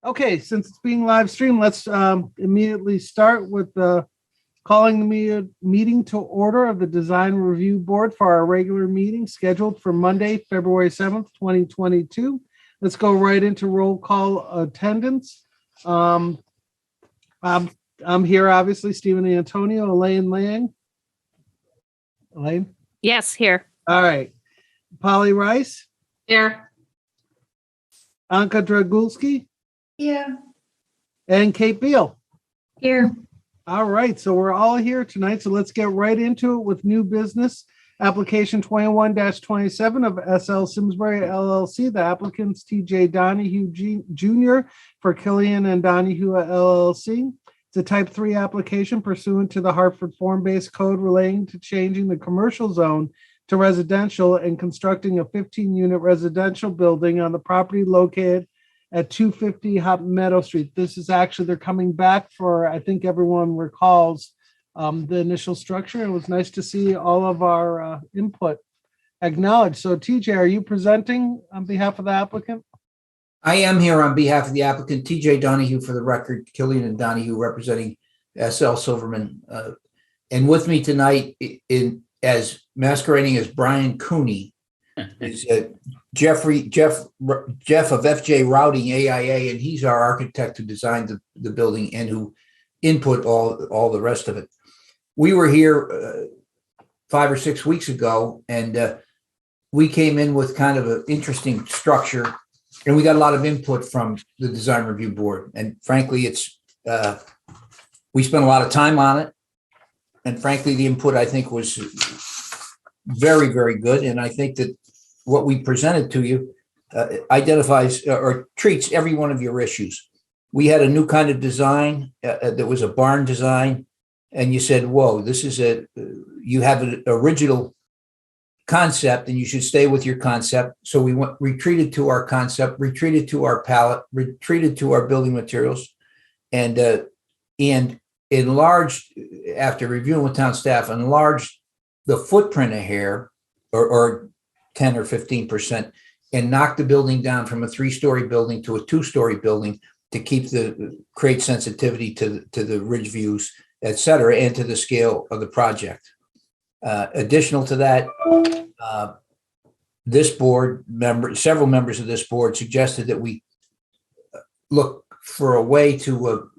Okay, since it's being live streamed, let's immediately start with calling the meeting to order of the Design Review Board for our regular meeting scheduled for Monday, February 7th, 2022. Let's go right into roll call attendance. I'm here, obviously, Stephen Antonio, Elaine Lang. Elaine? Yes, here. All right. Polly Rice, Here. Anka Dragulski, Yeah. and Kate Beal. Here. All right, so we're all here tonight, so let's get right into it with new business. Application 21-27 of SL Simsbury LLC. The applicants TJ Donahue Jr. for Killian and Donahue LLC. It's a type 3 application pursuant to the Hartford Form-Based Code relating to changing the commercial zone to residential and constructing a 15-unit residential building on the property located at 250 Hop Meadow Street. This is actually, they're coming back for, I think everyone recalls the initial structure. It was nice to see all of our input acknowledged. So TJ, are you presenting on behalf of the applicant? I am here on behalf of the applicant, TJ Donahue, for the record, Killian and Donahue representing SL Silverman. And with me tonight, as masquerading as Brian Cooney, is Jeff of FJ Routing AIA, and he's our architect who designed the building and who input all the rest of it. We were here 5 or 6 weeks ago, and we came in with kind of an interesting structure, and we got a lot of input from the Design Review Board. And frankly, we spent a lot of time on it. And frankly, the input, I think, was very, very good. And I think that what we presented to you identifies or treats every one of your issues. We had a new kind of design that was a barn design. And you said, whoa, you have an original concept and you should stay with your concept. So we retreated to our concept, retreated to our palette, retreated to our building materials, and enlarged, after reviewing with town staff, enlarged the footprint a hair or 10 or 15%, and knocked the building down from a 3-story building to a 2-story building to create sensitivity to the ridge views, et cetera, and to the scale of the project. Additional to that, several members of this board suggested that we look for a way to,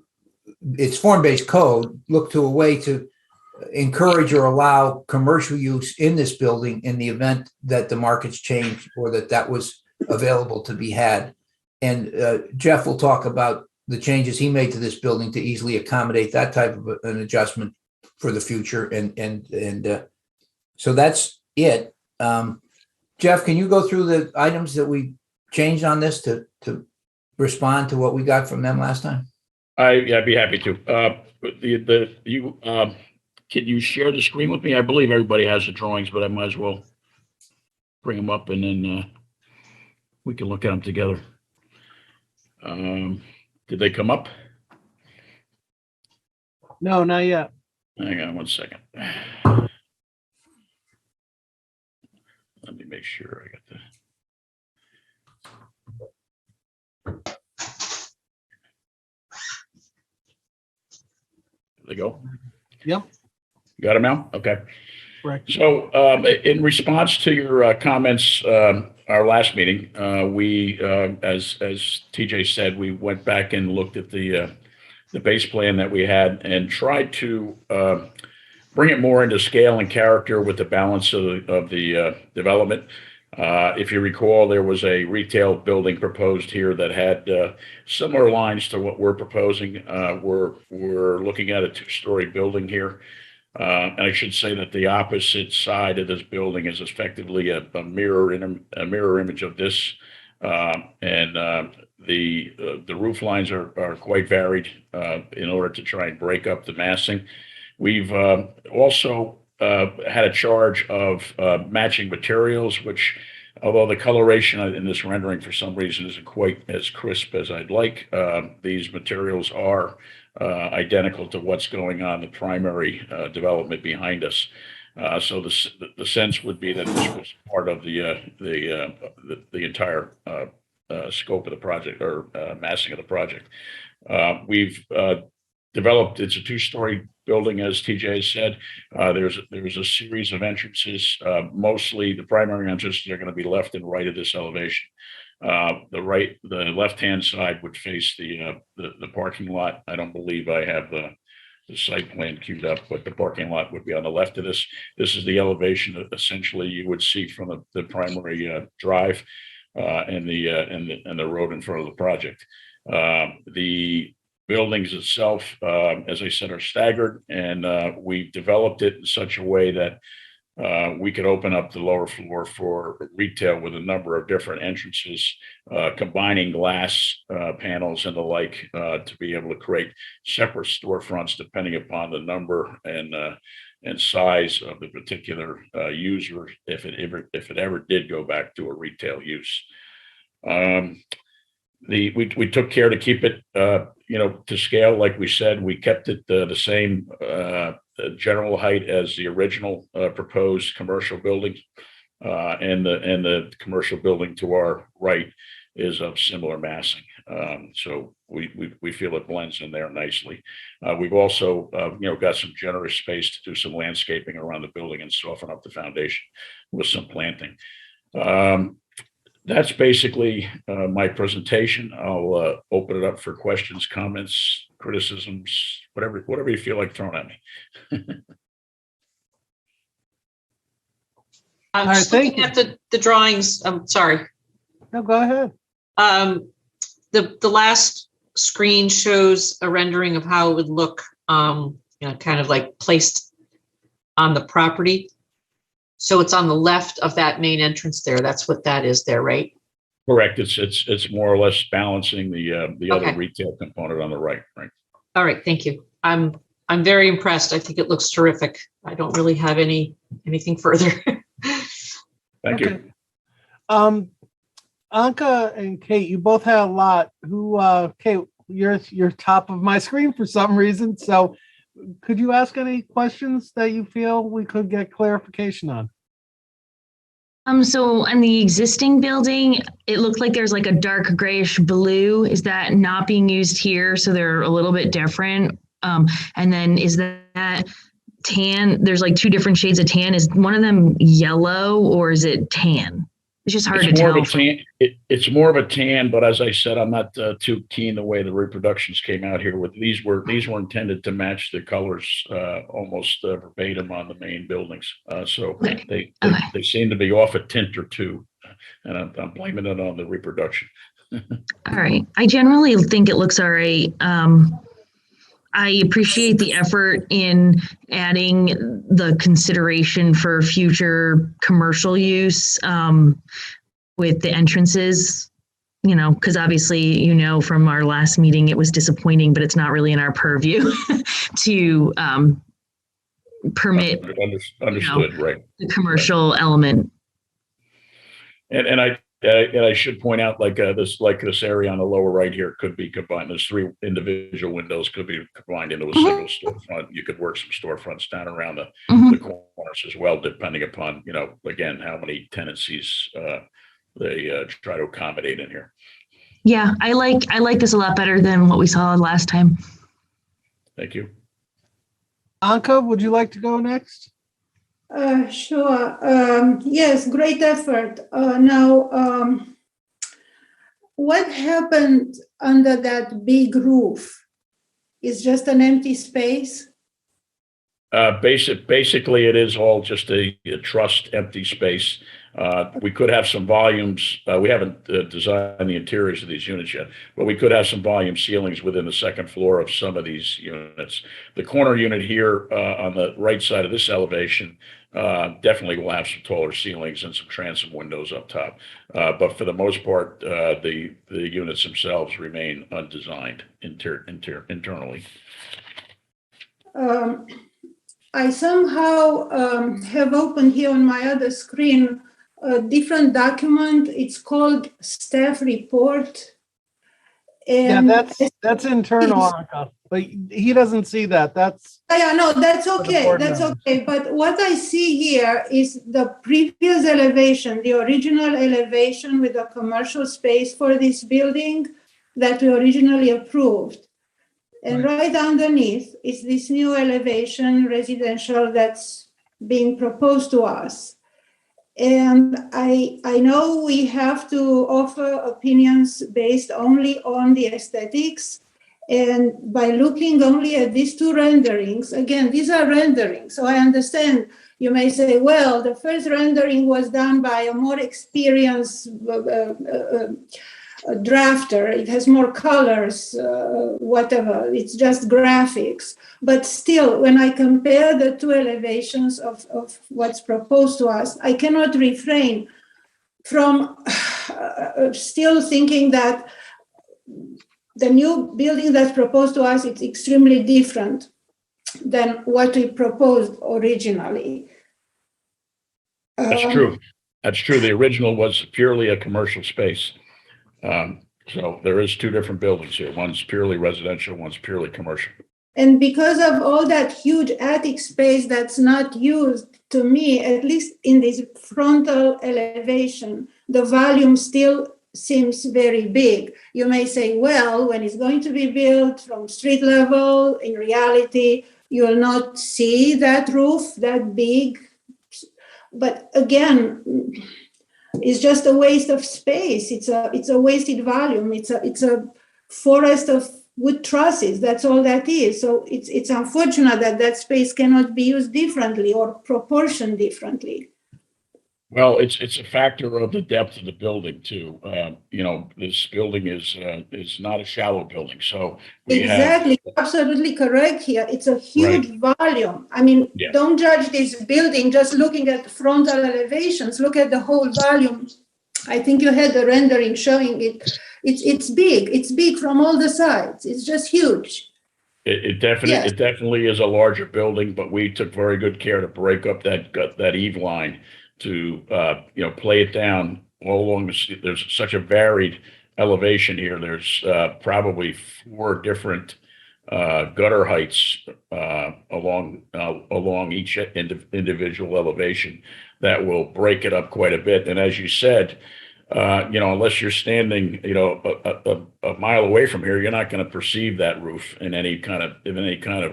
it's form-based code, look to a way to encourage or allow commercial use in this building in the event that the markets change or that was available to be had. And Jeff will talk about the changes he made to this building to easily accommodate that type of an adjustment for the future. And so that's it. Jeff, can you go through the items that we changed on this to respond to what we got from them last time? I'd be happy to. Can you share the screen with me? I believe everybody has the drawings, but I might as well bring them up and then we can look at them together. Did they come up? No, not yet. Hang on 1 second. Let me make sure I got the. There they go. Yep. You got them now? Okay. Correct. So in response to your comments, our last meeting, we, as TJ said, we went back and looked at the base plan that we had and tried to bring it more into scale and character with the balance of the development. If you recall, there was a retail building proposed here that had similar lines to what we're proposing. We're looking at a 2-story building here. And I should say that the opposite side of this building is effectively a mirror image of this. And the roof lines are quite varied in order to try and break up the massing. We've also had a charge of matching materials, which, although the coloration in this rendering for some reason isn't quite as crisp as I'd like, these materials are identical to what's going on in the primary development behind us. So the sense would be that this was part of the entire scope of the project or massing of the project. We've developed, it's a two-story building, as TJ said. There's a series of entrances. Mostly the primary entrances are going to be left and right of this elevation. The left-hand side would face the parking lot. I don't believe I have the site plan queued up, but the parking lot would be on the left of this. This is the elevation that essentially you would see from the primary drive and the road in front of the project. The buildings itself, as I said, are staggered, and we've developed it in such a way that we could open up the lower floor for retail with a number of different entrances, combining glass panels and the like to be able to create separate storefronts depending upon the number and size of the particular user, if it ever did go back to a retail use. We took care to keep it, to scale. Like we said, we kept it the same general height as the original proposed commercial building, and the commercial building to our right is of similar massing. So we feel it blends in there nicely. We've also, got some generous space to do some landscaping around the building and soften up the foundation with some planting. That's basically my presentation. I'll open it up for questions, comments, criticisms, whatever you feel like throwing at me. I'm All right, just thank looking at the drawings. I'm sorry. No, go ahead. The last screen shows a rendering of how it would look, kind of like placed on the property. So it's on the left of that main entrance there. That's what that is there, right? Correct. It's more or less balancing the Okay. other retail component on the right. All right, thank you. I'm very impressed. I think it looks terrific. I don't really have anything further. Thank you. Anka and Kate, you both had a lot. Kate, you're top of my screen for some reason. So could you ask any questions that you feel we could get clarification on? So on the existing building, it looked like there's like a dark grayish blue. Is that not being used here? So they're a little bit different. And then is that tan? There's like two different shades of tan. Is one of them yellow or is it tan? It's just hard to tell. It's more of a tan, but as I said, I'm not too keen the way the reproductions came out here. With these were intended to match the colors almost verbatim on the main buildings. So Okay. they seem to be off a tint or two, and I'm blaming it on the reproduction. All right. I generally think it looks all right. I appreciate the effort in adding the consideration for future commercial use with the entrances, because obviously, from our last meeting, it was disappointing, but it's not really in our purview to permit Understood, right. the commercial element. And I should point out, this area on the lower right here could be combined. There's three individual windows could be combined into a single storefront. You could work some storefronts down around the corners as well, depending upon, again, how many tenancies they try to accommodate in here. Yeah, I like this a lot better than what we saw last time. Thank you. Anka, would you like to go next? Sure. Yes, great effort. Now, what happened under that big roof? Is just an empty space? Basically, it is all just a trussed empty space. We could have some volumes. We haven't designed the interiors of these units yet, but we could have some volume ceilings within the second floor of some of these units. The corner unit here on the right side of this elevation definitely will have some taller ceilings and some transom windows up top. But for the most part, the units themselves remain undesigned internally. I somehow have opened here on my other screen a different document. It's called staff report. Yeah, And that's internal, Anka, but he doesn't see that. That's yeah, no, that's for the okay. board That's members. okay. But what I see here is the previous elevation, the original elevation with the commercial space for this building that we originally approved. And right underneath is this new elevation residential that's being proposed to us. And I know we have to offer opinions based only on the aesthetics. And by looking only at these two renderings, again, these are renderings. So I understand you may say, well, the first rendering was done by a more experienced drafter. It has more colors, whatever. It's just graphics. But still, when I compare the two elevations of what's proposed to us, I cannot refrain from still thinking that the new building that's proposed to us is extremely different than what we proposed originally. That's true. That's true. The original was purely a commercial space. So there is two different buildings here. One's purely residential, one's purely commercial. And because of all that huge attic space that's not used, to me, at least in this frontal elevation, the volume still seems very big. You may say, well, when it's going to be built from street level, in reality, you will not see that roof that big. But again, it's just a waste of space. It's a wasted volume. It's a forest of wood trusses. That's all that is. So it's unfortunate that that space cannot be used differently or proportioned differently. Well, it's a factor of the depth of the building too. This building is not a shallow building, so we exactly, absolutely correct here. It's a huge volume. I mean, Yeah. Don't judge this building just looking at frontal elevations. Look at the whole volume. I think you had the rendering showing it. It's big. It's big from all the sides. It's just huge. It definitely is a larger building, but we took very good care to break up that eave line to play it down all along the. There's such a varied elevation here. There's probably 4 different gutter heights along each individual elevation that will break it up quite a bit. And as you said, unless you're standing, a mile away from here, you're not going to perceive that roof in any kind of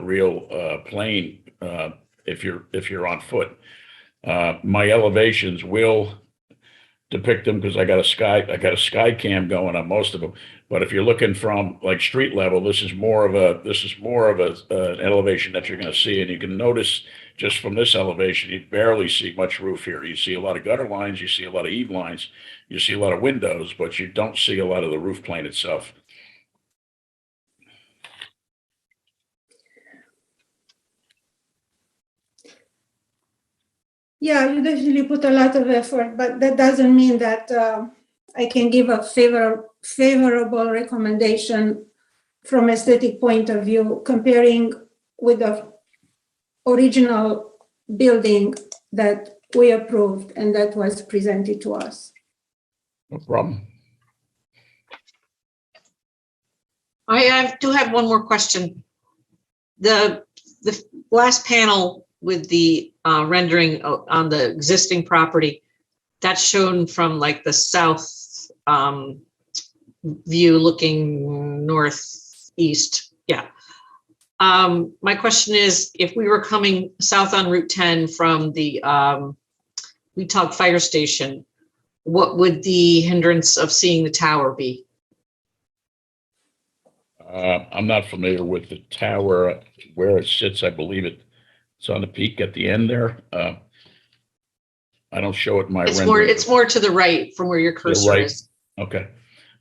real plane if you're on foot. My elevations will depict them because I got a sky cam going on most of them. But if you're looking from like street level, this is more of an elevation that you're going to see, and you can notice just from this elevation, you barely see much roof here. You see a lot of gutter lines, you see a lot of eave lines, you see a lot of windows, but you don't see a lot of the roof plane itself. Yeah, you definitely put a lot of effort, but that doesn't mean that I can give a favorable recommendation from aesthetic point of view, comparing with the original building that we approved and that was presented to us. No problem. I do have one more question. The last panel with the rendering on the existing property, that's shown from like the south view looking northeast. Yeah. My question is, if we were coming south on Route 10 from the Weetog Fire Station, what would the hindrance of seeing the tower be? I'm not familiar with the tower, where it sits. I believe it's on the peak at the end there. I don't show it in my rendering. It's more to the right from where your cursor is. Okay.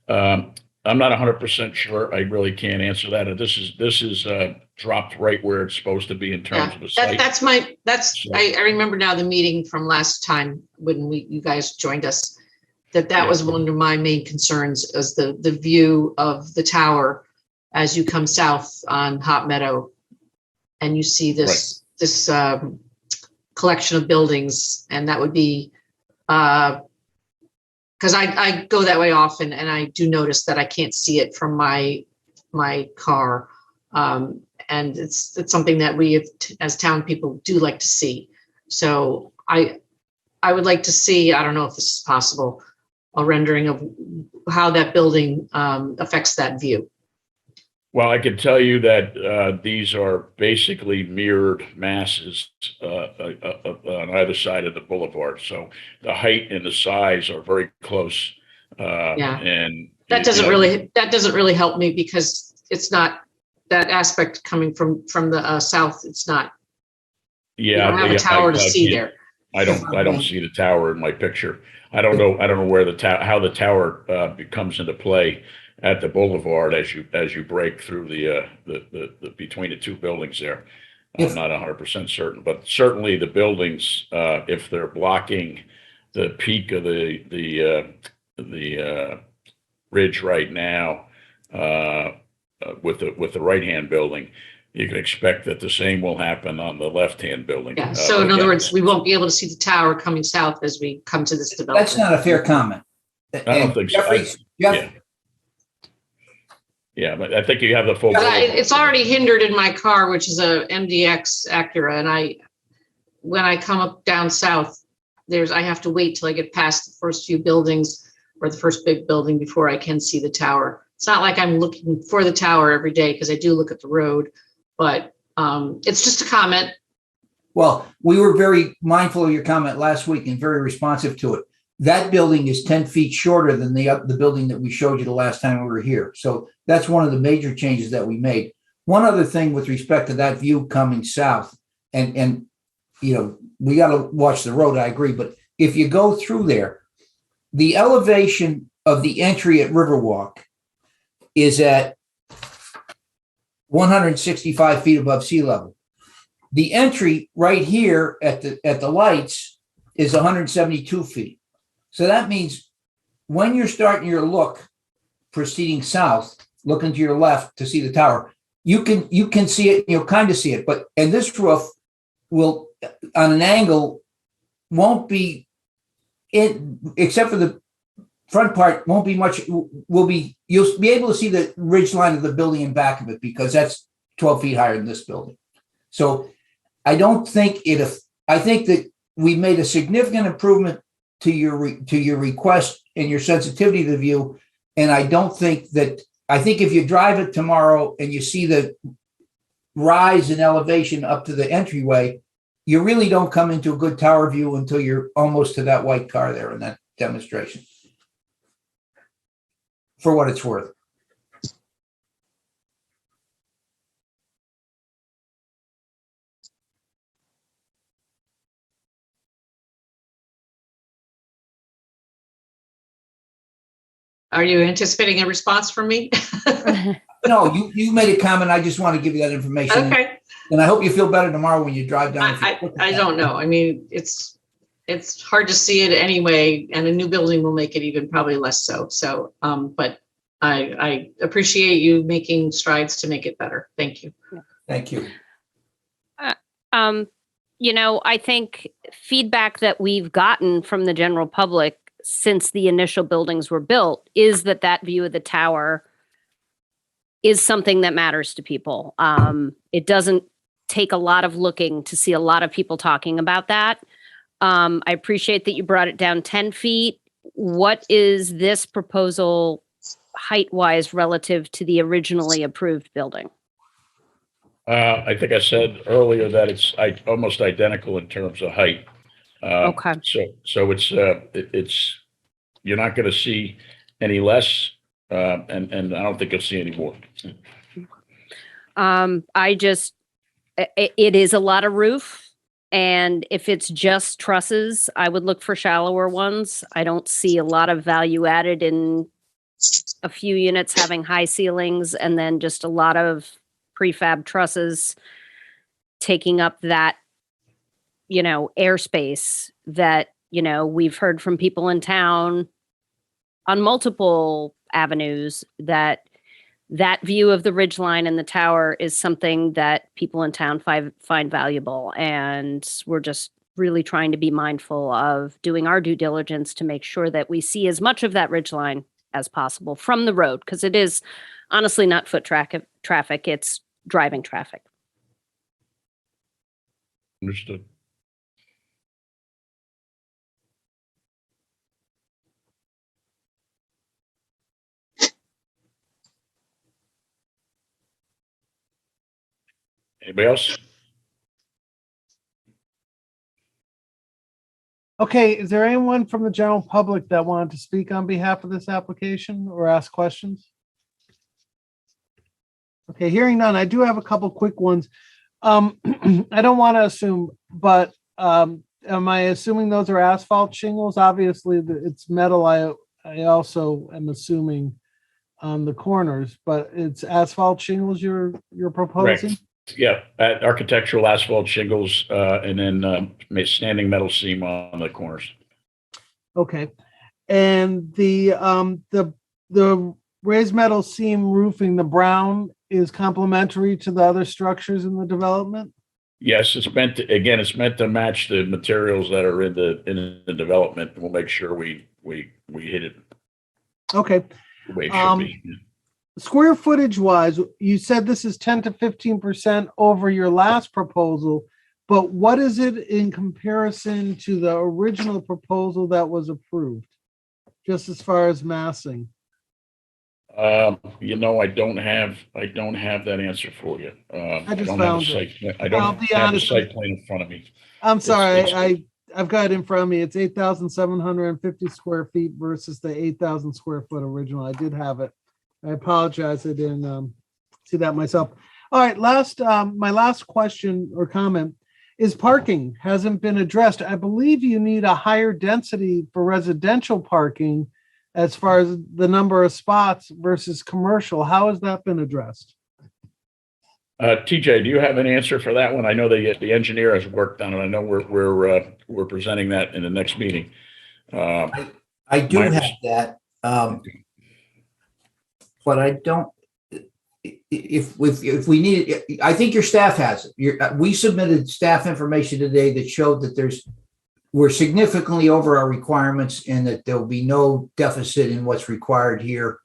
I'm not 100% sure. I really can't answer that. This is dropped right where it's supposed to be in terms of the site. I remember now the meeting from last time when you guys joined us, that was one of my main concerns, is the view of the tower as you come south on Hot Meadow and you see this collection of buildings, and that would be because because I go that way often, and I do notice that I can't see it from my car. And it's something that we as town people do like to see. So I would like to see, I don't know if this is possible, a rendering of how that building affects that view. Well, I can tell you that these are basically mirrored masses on either side of the boulevard. So the height and the size are very close. Yeah. And That doesn't really help me, because it's not that aspect coming from the south. It's not. Yeah, you don't have a tower to see there. I don't see the tower in my picture. I don't know where how the tower comes into play at the boulevard as you break through the between the two buildings there. I'm not 100% certain, but certainly the buildings, if they're blocking the peak of the ridge right now, with the right-hand building, you can expect that the same will happen on the left-hand building. Yeah. So in other words, we won't be able to see the tower coming south as we come to this development. That's not a fair comment. I don't think so. Yeah, but I think you have the full. It's already hindered in my car, which is a MDX Acura, and when I come up down south, I have to wait till I get past the first few buildings or the first big building before I can see the tower. It's not like I'm looking for the tower every day, because I do look at the road, but it's just a comment. Well, we were very mindful of your comment last week and very responsive to it. That building is 10 feet shorter than the building that we showed you the last time we were here. So that's one of the major changes that we made. One other thing with respect to that view coming south, and we got to watch the road, I agree. But if you go through there, the elevation of the entry at Riverwalk is at 165 feet above sea level. The entry right here at the lights is 172 feet. So that means when you're starting your look proceeding south, looking to your left to see the tower, you can see it, you'll kind of see it. And this roof will, on an angle, won't be in, except for the front part, won't be much, you'll be able to see the ridge line of the building in back of it, because that's 12 feet higher than this building. So I think that we made a significant improvement to your request and your sensitivity to the view. And I think if you drive it tomorrow and you see the rise in elevation up to the entryway, you really don't come into a good tower view until you're almost to that white car there in that demonstration. For what it's worth. Are you anticipating a response from me? No, you made a comment. I just want to give you that information. Okay. And I hope you feel better tomorrow when you drive down. I don't know. I mean, it's hard to see it anyway, and a new building will make it even probably less so. So, but I appreciate you making strides to make it better. Thank you. Thank you. I think feedback that we've gotten from the general public since the initial buildings were built is that view of the tower is something that matters to people. It doesn't take a lot of looking to see a lot of people talking about that. I appreciate that you brought it down 10 feet. What is this proposal height-wise relative to the originally approved building? I think I said earlier that it's almost identical in terms of height. Okay. So it's you're not going to see any less, and I don't think you'll see any more. It is a lot of roof, and if it's just trusses, I would look for shallower ones. I don't see a lot of value added in a few units having high ceilings and then just a lot of prefab trusses taking up that, airspace that, we've heard from people in town on multiple avenues that view of the ridgeline and the tower is something that people in town find valuable. And we're just really trying to be mindful of doing our due diligence to make sure that we see as much of that ridgeline as possible from the road, because it is honestly not foot traffic, it's driving traffic. Understood. Anybody else? Okay, is there anyone from the general public that wanted to speak on behalf of this application or ask questions? Okay, hearing none, I do have a couple quick ones. I don't want to assume, but am I assuming those are asphalt shingles? Obviously, it's metal. I also am assuming on the corners, but it's asphalt shingles you're proposing? Correct. Yeah, architectural asphalt shingles, and then standing metal seam on the corners. Okay, and the raised metal seam roofing, the brown, is complementary to the other structures in the development? Yes, it's meant to match the materials that are in the development. We'll make sure we hit it Okay. the way it should be. Square footage wise, you said this is 10 to 15% over your last proposal, but what is it in comparison to the original proposal that was approved? Just as far as massing. I don't have that answer for you. I just don't found have a it. site. I I'll don't be have the honest site plan in front of me. I'm sorry, it's- I've got it in front of me. It's 8,750 square feet versus the 8,000 square foot original. I did have it. I apologize. I didn't see that myself. All right, my last question or comment is parking hasn't been addressed. I believe you need a higher density for residential parking as far as the number of spots versus commercial. How has that been addressed? TJ, do you have an answer for that one? I know the engineer has worked on it. I know we're presenting that in the next meeting. I do have that. But I don't, if we need it, I think your staff has it. We submitted staff information today that showed that we're significantly over our requirements and that there'll be no deficit in what's required here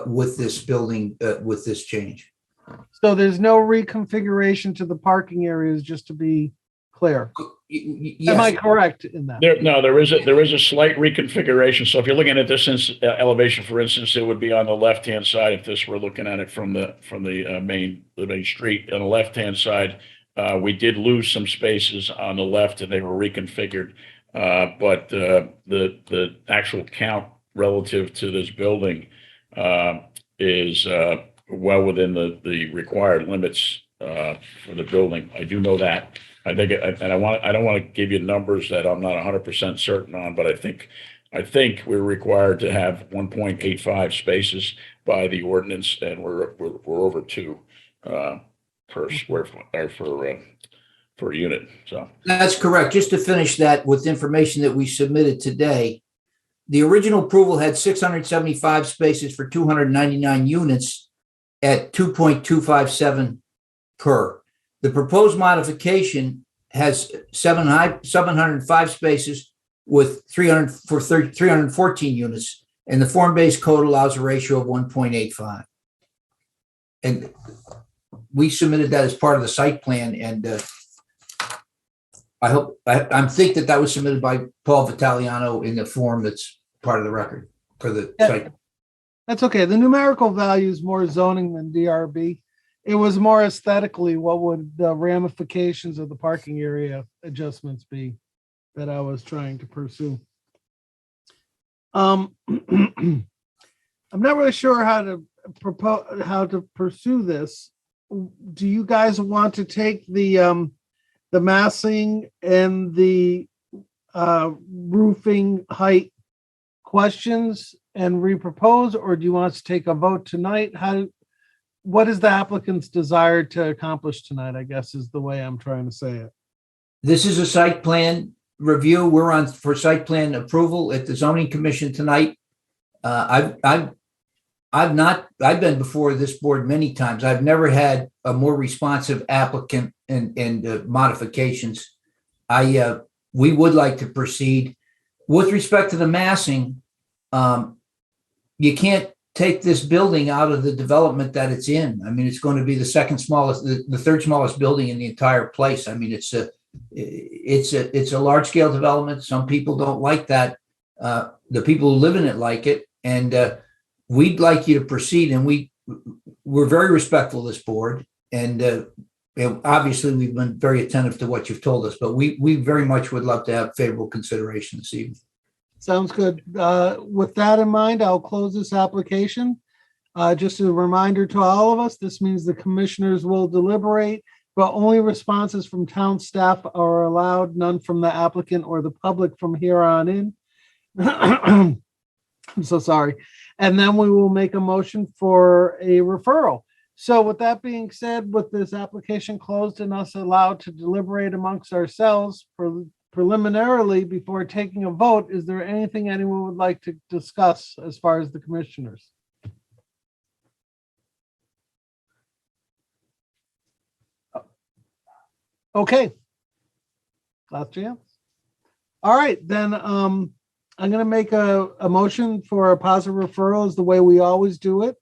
with this building, with this change. So there's no reconfiguration to the parking areas, just to be clear. Yes. Am I correct in that? There is a slight reconfiguration. So if you're looking at this elevation, for instance, it would be on the left-hand side. If this were looking at it from the main street on the left-hand side, we did lose some spaces on the left, and they were reconfigured. But the actual count relative to this building is well within the required limits for the building. I do know that. I think, and I don't want to give you numbers that I'm not 100% certain on, but I think we're required to have 1.85 spaces by the ordinance, and we're over 2 per square foot or per unit. So that's correct. Just to finish that with information that we submitted today, the original approval had 675 spaces for 299 units at 2.257 per. The proposed modification has 705 spaces with 314 units, and the form-based code allows a ratio of 1.85. And we submitted that as part of the site plan, and I think that was submitted by Paul Vitaliano in the form that's part of the record for the site. That's okay. The numerical value is more zoning than DRB. It was more aesthetically, what would the ramifications of the parking area adjustments be that I was trying to pursue? I'm not really sure how to pursue this. Do you guys want to take the massing and the roofing height questions and repropose, or do you want us to take a vote tonight? What is the applicant's desire to accomplish tonight, I guess, is the way I'm trying to say it. This is a site plan review. We're on for site plan approval at the zoning commission tonight. I've been before this board many times. I've never had a more responsive applicant and modifications. I we would like to proceed. With respect to the massing, you can't take this building out of the development that it's in. I mean, it's going to be the second smallest, the third smallest building in the entire place. I mean, it's a large scale development. Some people don't like that. The people who live in it like it, and we'd like you to proceed. And we're very respectful of this board, and obviously we've been very attentive to what you've told us. But we very much would love to have favorable consideration this evening. Sounds good. With that in mind, I'll close this application. Just a reminder to all of us, this means the commissioners will deliberate, but only responses from town staff are allowed, none from the applicant or the public from here on in. I'm so sorry. And then we will make a motion for a referral. So with that being said, with this application closed and us allowed to deliberate amongst ourselves preliminarily before taking a vote, is there anything anyone would like to discuss as far as the commissioners? Okay. Last chance. All right, then I'm going to make a motion for a positive referral is the way we always do it.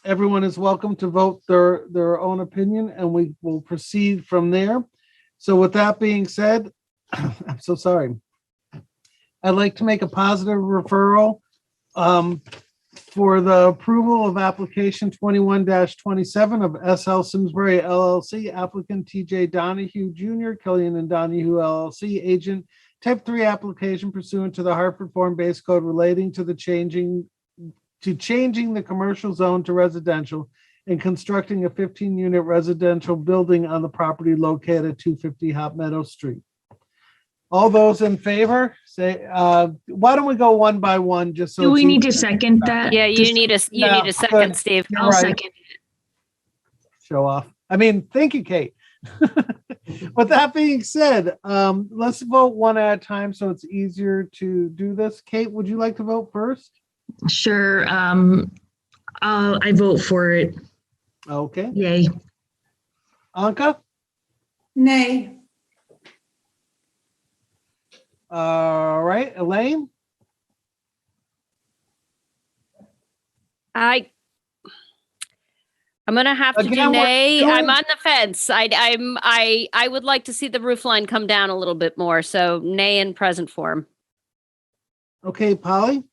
Everyone is welcome to vote their own opinion, and we will proceed from there. So with that being said, I'm so sorry. I'd like to make a positive referral for the approval of application 21-27 of SL Simsbury LLC, applicant TJ Donahue Jr., Killian and Donahue LLC, agent, type 3 application pursuant to the Hartford Form-Based Code relating to the changing the commercial zone to residential and constructing a 15-unit residential building on the property located at 250 Hot Meadow Street. All those in favor, say, why don't we go one by one, just so. Do we need to second that? Yeah, you need a second, Steve. You're I'll right. second. Show off. I mean, thank you, Kate. With that being said, let's vote one at a time so it's easier to do this. Kate, would you like to vote first? Sure. I vote for it. Okay. Yay. Anka? Nay. All right. Elaine? I'm gonna have to do Again, we're nay. doing- I'm on the fence. I would like to see the roof line come down a little bit more. So nay in present form. Okay, Polly?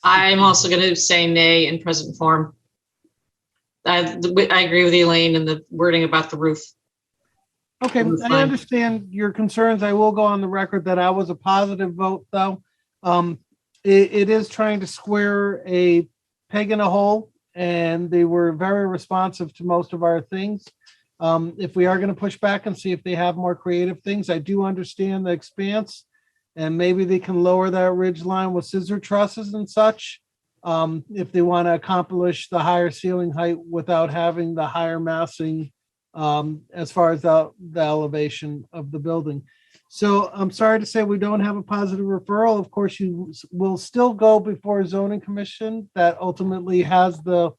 I'm also going to say nay in present form. I agree with Elaine and the wording about the roof. Okay, Roof I line. understand your concerns. I will go on the record that I was a positive vote, though. It is trying to square a peg in a hole, and they were very responsive to most of our things. If we are going to push back and see if they have more creative things, I do understand the expanse, and maybe they can lower that ridge line with scissor trusses and such, if they want to accomplish the higher ceiling height without having the higher massing as far as the elevation of the building. So I'm sorry to say we don't have a positive referral. Of course, you will still go before a zoning commission that ultimately has the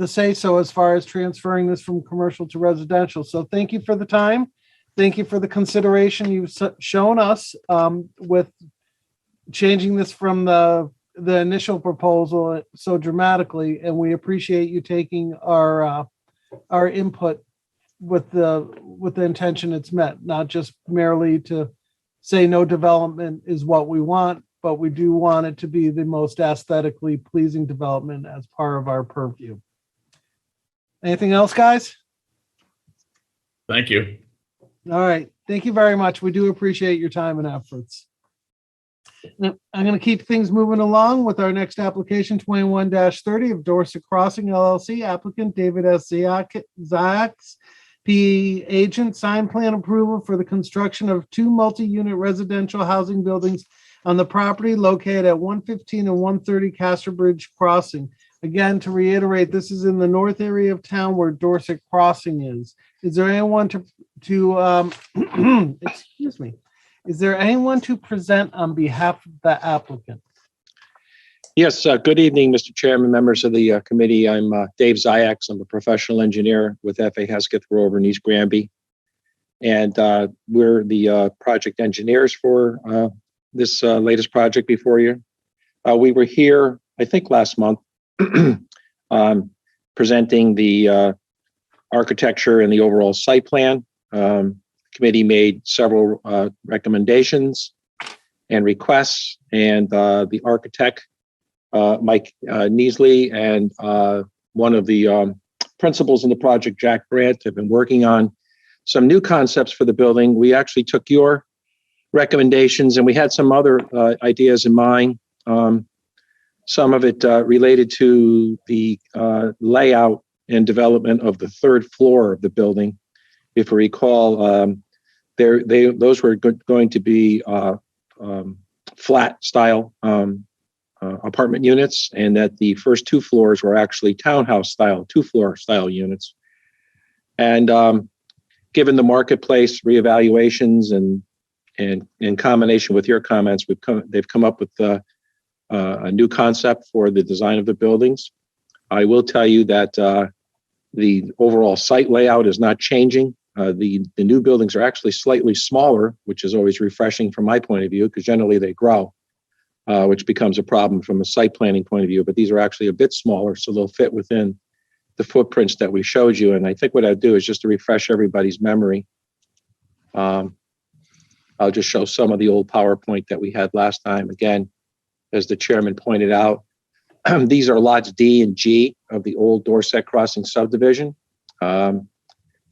say so as far as transferring this from commercial to residential. So thank you for the time. Thank you for the consideration you've shown us with changing this from the initial proposal so dramatically, and we appreciate you taking our input with the intention it's met, not just merely to say no development is what we want, but we do want it to be the most aesthetically pleasing development as part of our purview. Anything else, guys? Thank you. All right. Thank you very much. We do appreciate your time and efforts. Now, I'm going to keep things moving along with our next application, 21-30 of Dorset Crossing LLC, applicant David S. Zayaks, PE agent, sign plan approval for the construction of 2 multi-unit residential housing buildings on the property located at 115 and 130 Casterbridge Crossing. Again, to reiterate, this is in the north area of town where Dorset Crossing is. Is there anyone to excuse me? Is there anyone to present on behalf of the applicant? Yes, good evening, Mr. Chairman, members of the committee. I'm Dave Zayaks. I'm a professional engineer with F.A. Hesketh. We're over in East Granby. and we're the project engineers for this latest project before you. We were here, I think, last month, presenting the architecture and the overall site plan. Committee made several recommendations and requests, and the architect, Mike Neasley, and one of the principals in the project, Jack Brandt, have been working on some new concepts for the building. We actually took your recommendations, and we had some other ideas in mind. Some of it related to the layout and development of the third floor of the building. If you recall, those were going to be flat style apartment units, and that the first two floors were actually townhouse style, 2-floor style units. And given the marketplace reevaluations and in combination with your comments, they've come up with a new concept for the design of the buildings. I will tell you that the overall site layout is not changing. The new buildings are actually slightly smaller, which is always refreshing from my point of view, because generally they grow, which becomes a problem from a site planning point of view. But these are actually a bit smaller, so they'll fit within the footprints that we showed you. And I think what I'll do is just to refresh everybody's memory. I'll just show some of the old PowerPoint that we had last time. Again, as the chairman pointed out, these are lots D and G of the old Dorset Crossing subdivision.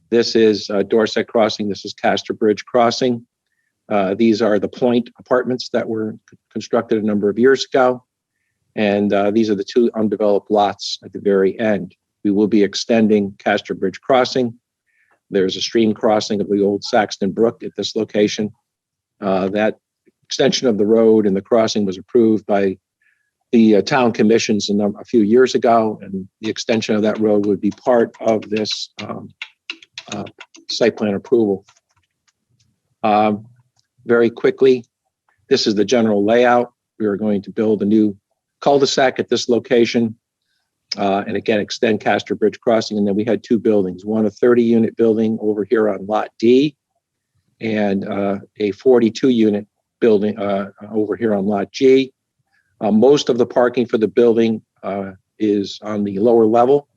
This is Dorset Crossing. This is Castor Bridge Crossing. These are the Point apartments that were constructed a number of years ago. And these are the two undeveloped lots at the very end. We will be extending Castor Bridge Crossing. There's a stream crossing of the old Saxton Brook at this location. That extension of the road and the crossing was approved by the town commissions a few years ago, and the extension of that road would be part of this site plan approval. Very quickly, this is the general layout. We are going to build a new cul-de-sac at this location, and again, extend Castor Bridge Crossing. And then we had two buildings, one a 30-unit building over here on Lot D, and a 42-unit building over here on Lot G. Most of the parking for the building is on the lower level.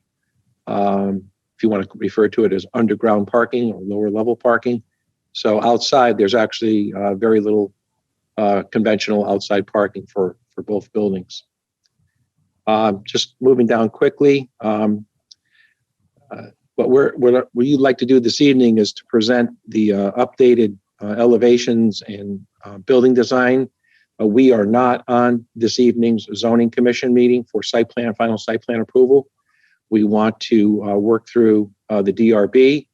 If you want to refer to it as underground parking or lower level parking. So outside, there's actually very little conventional outside parking for both buildings. Just moving down quickly. What we'd like to do this evening is to present the updated elevations and building design. We are not on this evening's zoning commission meeting for final site plan approval. We want to work through the DRB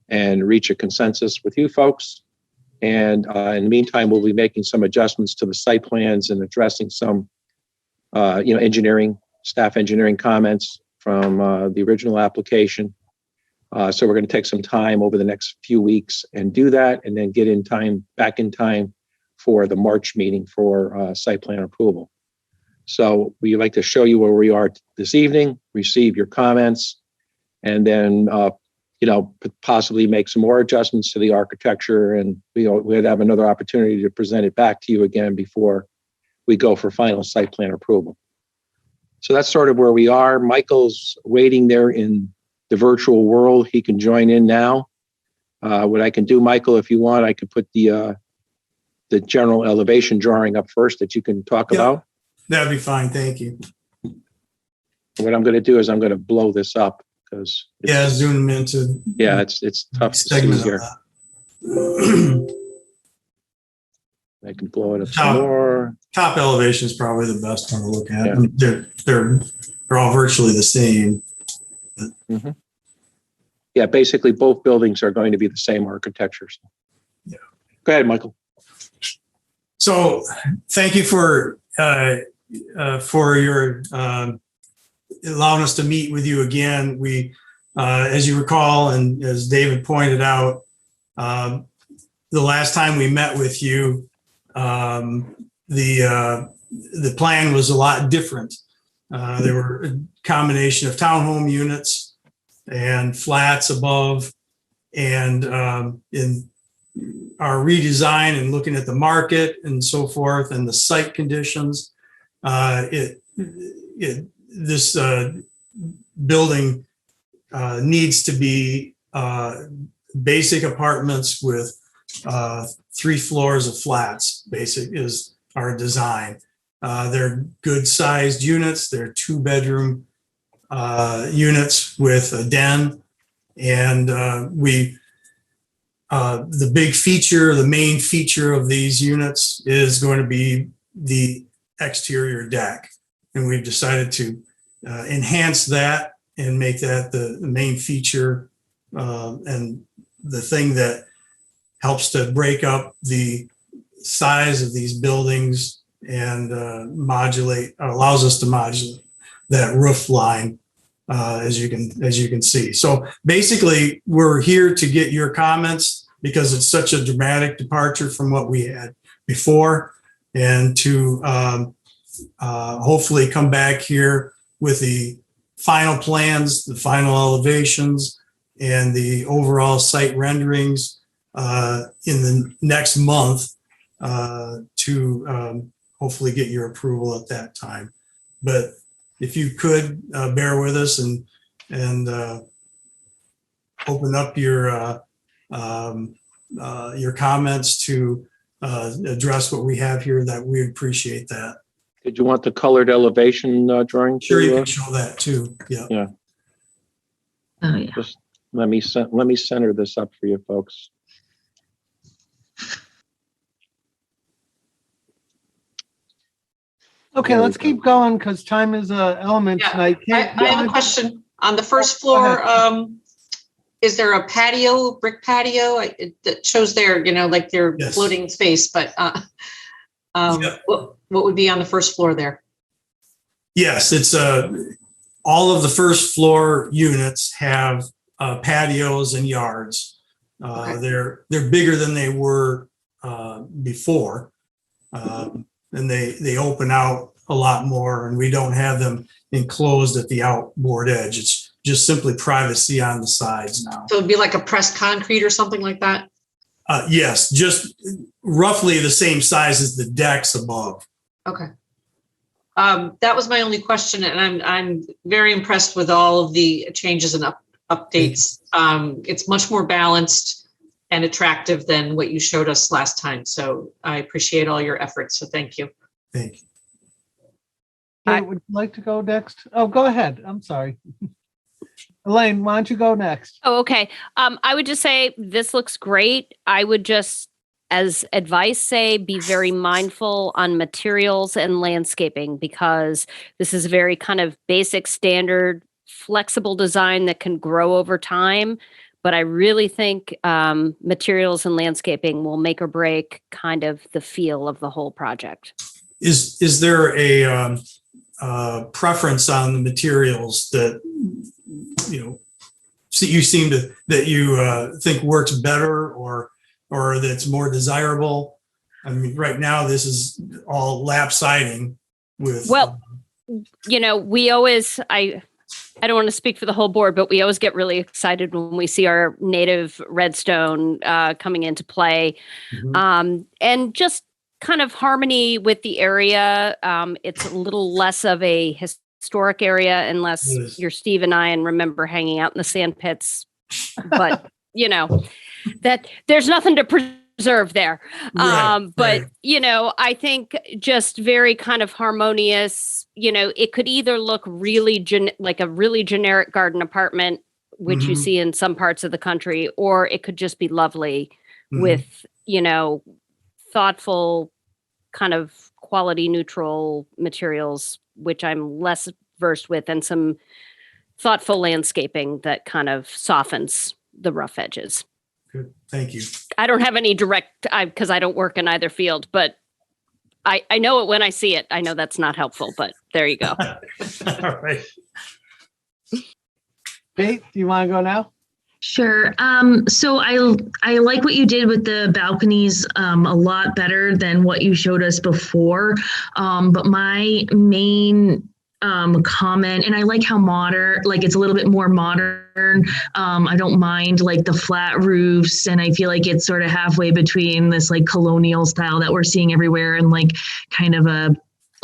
and reach a consensus with you folks. And in the meantime, we'll be making some adjustments to the site plans and addressing some, staff engineering comments from the original application. So we're going to take some time over the next few weeks and do that, and then get back in time for the March meeting for site plan approval. So we'd like to show you where we are this evening, receive your comments, and then possibly make some more adjustments to the architecture, and we'd have another opportunity to present it back to you again before we go for final site plan approval. So that's sort of where we are. Michael's waiting there in the virtual world. He can join in now. What I can do, Michael, if you want, I could put the general elevation drawing up first that you can talk about. That'd be fine. Thank you. What I'm going to do is I'm going to blow this up because zoom into it's tough to see here. I can blow it up some more. Top elevation is probably the best one to look at. Yeah. They're all virtually the same. Mm-hmm. Yeah, basically both buildings are going to be the same architecture. Yeah. Go ahead, Michael. So thank you for your allowing us to meet with you again. We, as you recall, and as David pointed out, the last time we met with you, the plan was a lot different. There were a combination of townhome units and flats above, And in our redesign and looking at the market and so forth and the site conditions, this building needs to be basic apartments with 3 floors of flats. Basic is our design. They're good sized units. They're 2-bedroom units with a den. And the main feature of these units is going to be the exterior deck. And we've decided to enhance that and make that the main feature and the thing that helps to break up the size of these buildings and allows us to modulate that roof line, as you can see. So basically, we're here to get your comments because it's such a dramatic departure from what we had before, and to hopefully come back here with the final plans, the final elevations, and the overall site renderings in the next month to hopefully get your approval at that time. But if you could bear with us and open up your comments to address what we have here, that we appreciate that. Did you want the colored elevation drawing? Sure, you can show that too. Yeah. Yeah. Oh, yeah. Just let me center this up for you folks. Okay, let's keep going because time is an element Yeah, tonight. I have a question. On the first floor, is there a patio, brick patio? That shows there, like their Yes. floating space, but Yep. what would be on the first floor there? Yes, it's all of the first floor units have patios and yards. Okay. They're bigger than they were before, and they open out a lot more, and we don't have them enclosed at the outboard edge. It's just simply privacy on the sides now. So it'd be like a pressed concrete or something like that? Yes, just roughly the same size as the decks above. Okay. That was my only question, and I'm very impressed with all of the changes and updates. It's much more balanced and attractive than what you showed us last time. So I appreciate all your efforts. So thank you. Thank you. Hey, would you like to go next? Oh, go ahead. I'm sorry. Elaine, why don't you go next? Oh, okay. I would just say this looks great. I would just, as advice, say be very mindful on materials and landscaping, because this is a very kind of basic, standard, flexible design that can grow over time. But I really think materials and landscaping will make or break kind of the feel of the whole project. Is there a preference on the materials that you think works better or that's more desirable? I mean, right now this is all lap siding with. Well, we always, I don't want to speak for the whole board, but we always get really excited when we see our native redstone coming into play. Mhm. And just kind of harmony with the area. It's a little less of a historic area unless Yes. you're Steve and I and remember hanging out in the sand pits. But, that there's nothing to preserve there. Right, But, right. I think just very kind of harmonious, it could either look really like a really generic garden apartment, which you Mhm. see in some parts of the country, or it could just be lovely Mhm. with, thoughtful kind of quality neutral materials, which I'm less versed with, and some thoughtful landscaping that kind of softens the rough edges. Good. Thank you. I don't have any direct, because I don't work in either field, but I know it when I see it. I know that's not helpful, but there you go. All right. Kate, do you want to go now? Sure. So I like what you did with the balconies a lot better than what you showed us before. But my main comment, and I like how modern, like it's a little bit more modern I don't mind like the flat roofs, and I feel like it's sort of halfway between this like colonial style that we're seeing everywhere and like kind of a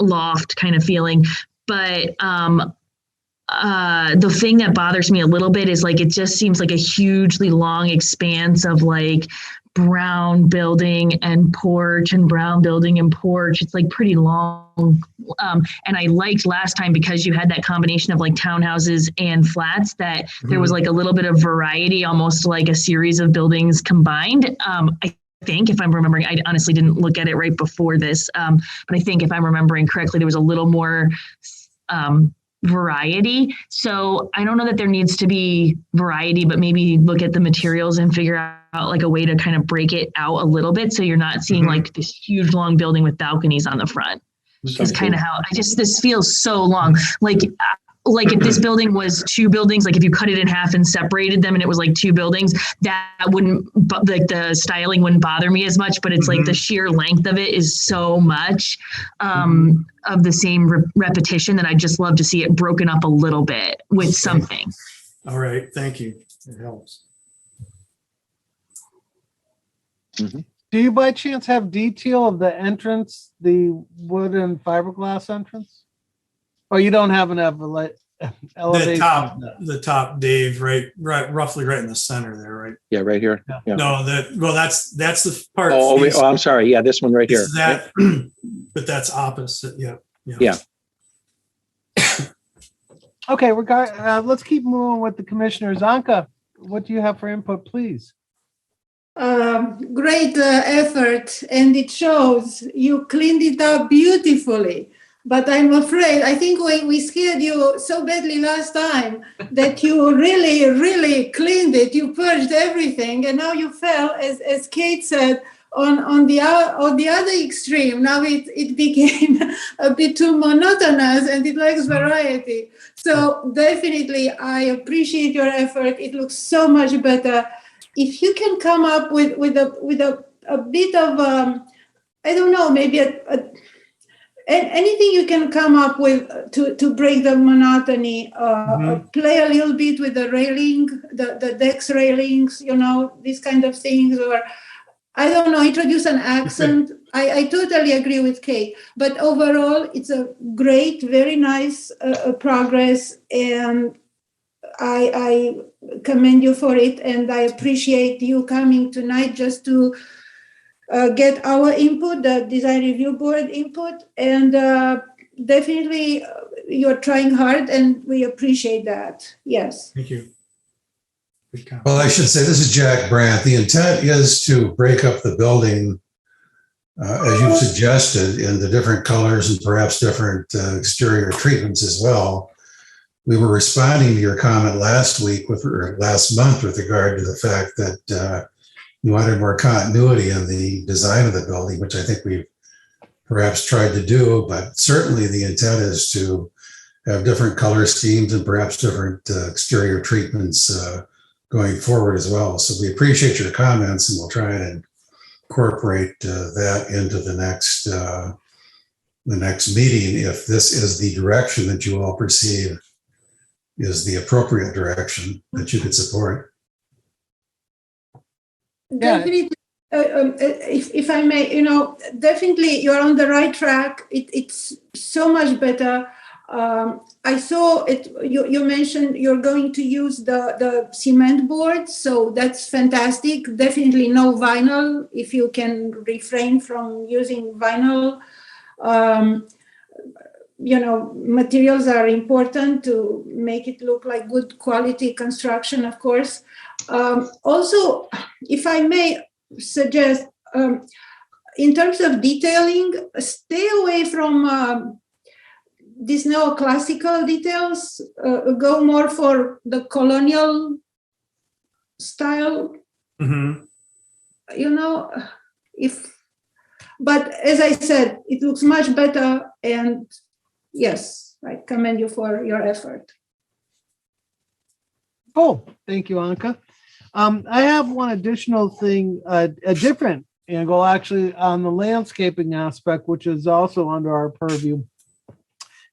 loft kind of feeling. But the thing that bothers me a little bit is like it just seems like a hugely long expanse of like brown building and porch and brown building and porch. It's like pretty long. And I liked last time because you had that combination of like townhouses and flats that there was like a little bit of variety, almost like a series of buildings combined. I think if I'm remembering, I honestly didn't look at it right before this, but I think if I'm remembering correctly, there was a little more variety. So I don't know that there needs to be variety, but maybe look at the materials and figure out like a way to kind of break it out a little bit so you're not seeing like this huge long building with balconies on the front. Is kind of how this feels so long. Like if this building was two buildings, like if you cut it in half and separated them and it was like two buildings, that wouldn't, like the styling wouldn't bother me as much, but it's like the sheer length of it is so much of the same repetition that I just love to see it broken up a little bit with something. All right, thank you. It helps. Do you by chance have detail of the entrance, the wood and fiberglass entrance? Oh, you don't have enough elevation. The top, Dave, right, roughly right in the center there, right? Yeah, right here. Yeah. No, that's the part. Oh, I'm sorry. Yeah, this one right here. That, but that's opposite. Yeah. Okay, let's keep moving with the commissioners. Anka, what do you have for input, please? Great effort, and it shows. You cleaned it up beautifully. But I'm afraid, I think we scared you so badly last time that you really, really cleaned it. You purged everything, and now you fell, as Kate said, on the other extreme. Now it became a bit too monotonous, and it lacks variety. So definitely, I appreciate your effort. It looks so much better. If you can come up with a bit of I don't know, maybe anything you can come up with to break the monotony, play a little bit with the railing, the deck's railings, these kind of things, or I don't know, introduce an accent. I totally agree with Kate, but overall it's a great, very nice progress, and I commend you for it, and I appreciate you coming tonight just to get our input, the design review board input, and definitely you're trying hard, and we appreciate that. Yes. Thank you. Well, I should say, this is Jack Brandt. The intent is to break up the building, as you suggested, into different colors and perhaps different exterior treatments as well. We were responding to your comment last month with regard to the fact that you wanted more continuity in the design of the building, which I think we've perhaps tried to do, but certainly the intent is to have different color schemes and perhaps different exterior treatments going forward as well. So we appreciate your comments, and we'll try and incorporate that into the next meeting if this is the direction that you all perceive is the appropriate direction that you could support. Definitely, if I may, definitely you're on the right track. It's so much better. I saw it. You mentioned you're going to use the cement board, so that's fantastic. Definitely no vinyl if you can refrain from using vinyl. Materials are important to make it look like good quality construction, of course. Also, if I may suggest, in terms of detailing, stay away from these neoclassical details. Go more for the colonial style. But as I said, it looks much better, and yes, I commend you for your effort. Cool. Thank you, Anka. I have one additional thing, a different angle actually on the landscaping aspect, which is also under our purview.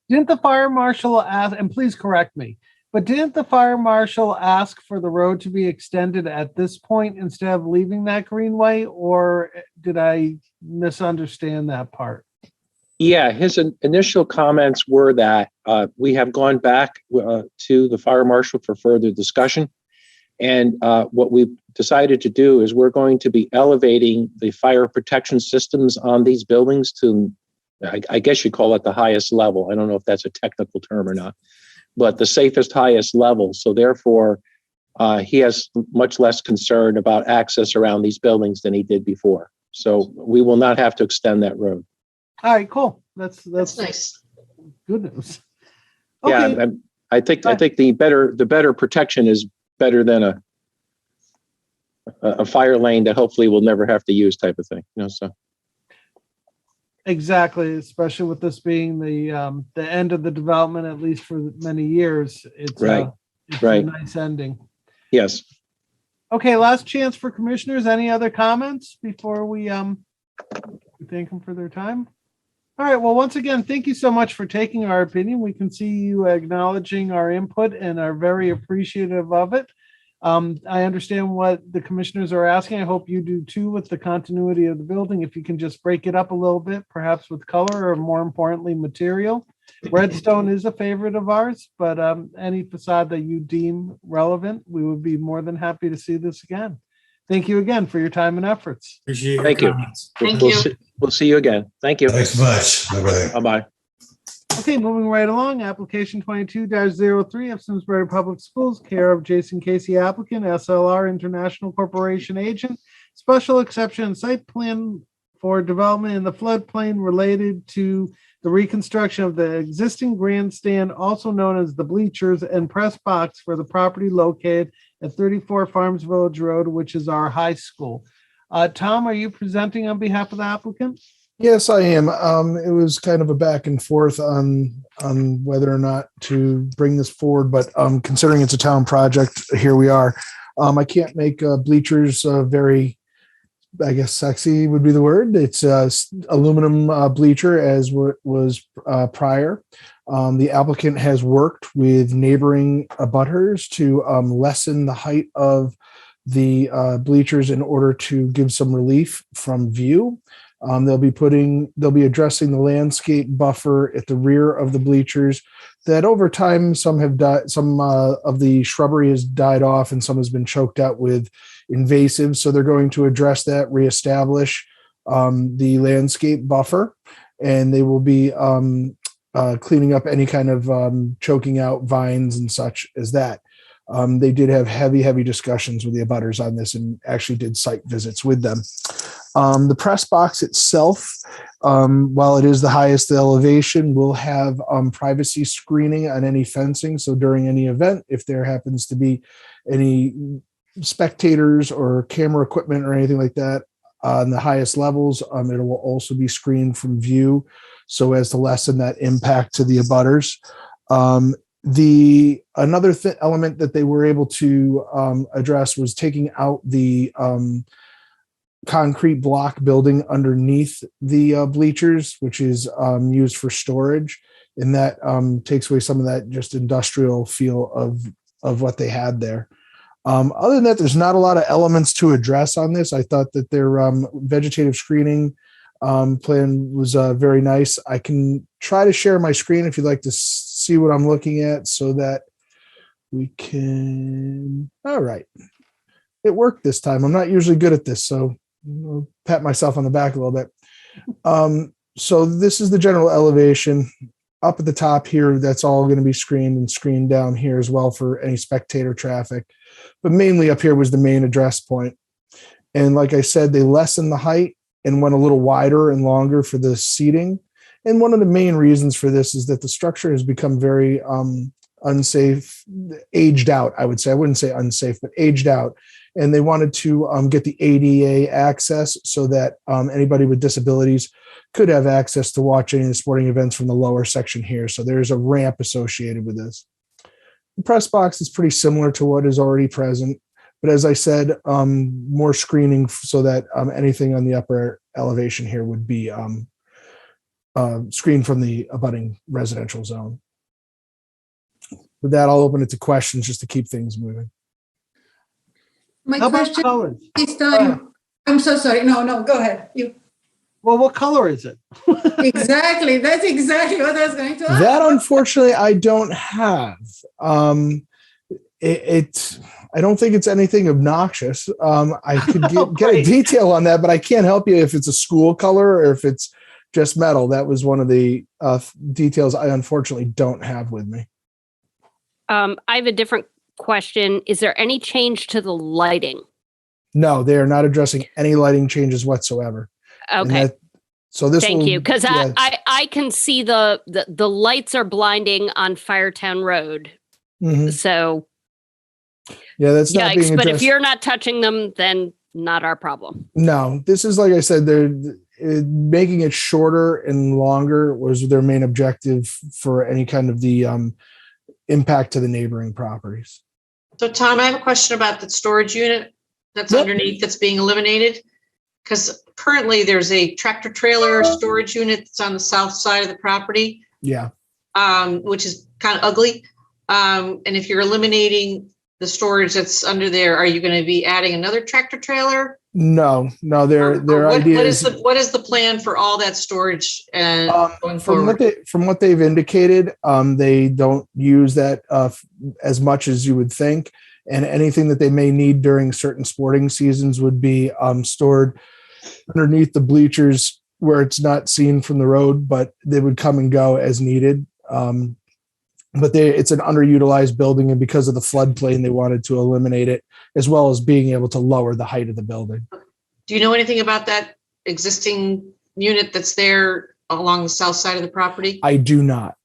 Didn't the fire marshal ask, and please correct me, But didn't the fire marshal ask for the road to be extended at this point instead of leaving that greenway, or did I misunderstand that part? Yeah, his initial comments were that we have gone back to the fire marshal for further discussion. And what we've decided to do is we're going to be elevating the fire protection systems on these buildings to, I guess you call it the highest level. I don't know if that's a technical term or not, but the safest, highest level. So therefore, he has much less concern about access around these buildings than he did before. So we will not have to extend that road. All right, cool. That's nice. Good news. Okay. Yeah, I think the better protection is better than a fire lane that hopefully we'll never have to use, type of thing. So Exactly, especially with this being the end of the development, at least for many years. It's right. It's Right. a nice ending. Yes. Okay, last chance for commissioners. Any other comments before we thank them for their time? All right, well, once again, thank you so much for taking our opinion. We can see you acknowledging our input and are very appreciative of it. I understand what the commissioners are asking. I hope you do too with the continuity of the building. If you can just break it up a little bit, perhaps with color or more importantly, material. Redstone is a favorite of ours, but any facade that you deem relevant, we would be more than happy to see this again. Thank you again for your time and efforts. Appreciate your Thank you. comments. Thank you. We'll see you again. Thank you. Thanks much. Bye-bye. Bye-bye. Okay, moving right along, application 22-03 of Simsbury Public Schools, care of Jason Casey applicant, SLR International Corporation agent, special exception site plan for development in the floodplain related to the reconstruction of the existing grandstand, also known as the bleachers and press box for the property located at 34 Farms Village Road, which is our high school. Tom, are you presenting on behalf of the applicant? Yes, I am. It was kind of a back and forth on whether or not to bring this forward, but considering it's a town project, here we are. I can't make bleachers very, I guess, sexy would be the word. It's aluminum bleacher as what was prior. The applicant has worked with neighboring abutters to lessen the height of the bleachers in order to give some relief from view. They'll be addressing the landscape buffer at the rear of the bleachers that over time some have died, some of the shrubbery has died off and some has been choked out with invasives. So they're going to address that, reestablish the landscape buffer, and they will be cleaning up any kind of choking out vines and such as that. They did have heavy discussions with the abutters on this and actually did site visits with them. The press box itself, while it is the highest elevation, will have privacy screening on any fencing. So during any event, if there happens to be any spectators or camera equipment or anything like that on the highest levels, it will also be screened from view so as to lessen that impact to the abutters. Another element that they were able to address was taking out the concrete block building underneath the bleachers, which is used for storage, and that takes away some of that just industrial feel of what they had there. Other than that, there's not a lot of elements to address on this. I thought that their vegetative screening plan was very nice. I can try to share my screen if you'd like to see what I'm looking at so that we can. All right. It worked this time. I'm not usually good at this, so I'll pat myself on the back a little bit. So this is the general elevation. Up at the top here, that's all going to be screened and screened down here as well for any spectator traffic. But mainly up here was the main address point. And like I said, they lessened the height and went a little wider and longer for the seating. And one of the main reasons for this is that the structure has become very unsafe, aged out, I would say. I wouldn't say unsafe, but aged out. And they wanted to get the ADA access so that anybody with disabilities could have access to watching the sporting events from the lower section here. So there's a ramp associated with this. The press box is pretty similar to what is already present. But as I said, more screening so that anything on the upper elevation here would be screened from the abutting residential zone. with that, I'll open it to questions just to keep things moving. My How about question colors? this time, I'm so sorry. No, go ahead. You Well, what color is it? exactly. That's exactly what I was going to ask. That unfortunately I don't have. I don't think it's anything obnoxious. I could get a detail on that, but I can't help you if it's a school color or if it's just metal. That was one of the details I unfortunately don't have with me. I have a different question. Is there any change to the lighting? No, they are not addressing any lighting changes whatsoever. Okay. So this Thank you. Because yeah. I can see the lights are blinding on Firetown Road. Mhm. So Yeah, that's not being yikes, addressed. but if you're not touching them, then not our problem. No, this is, like I said, they're making it shorter and longer was their main objective for any kind of the impact to the neighboring properties. So Tom, I have a question about the storage unit that's underneath that's being eliminated. Because currently there's a tractor trailer storage unit that's on the south side of the property. Yeah. Which is kind of ugly. And if you're eliminating the storage that's under there, are you going to be adding another tractor trailer? No, their What idea is the plan for all that storage and going forward? From what they've indicated, they don't use that as much as you would think, and anything that they may need during certain sporting seasons would be stored underneath the bleachers where it's not seen from the road, but they would come and go as needed. But it's an underutilized building, and because of the floodplain, they wanted to eliminate it, as well as being able to lower the height of the building. Do you know anything about that existing unit that's there along the south side of the property? I do not.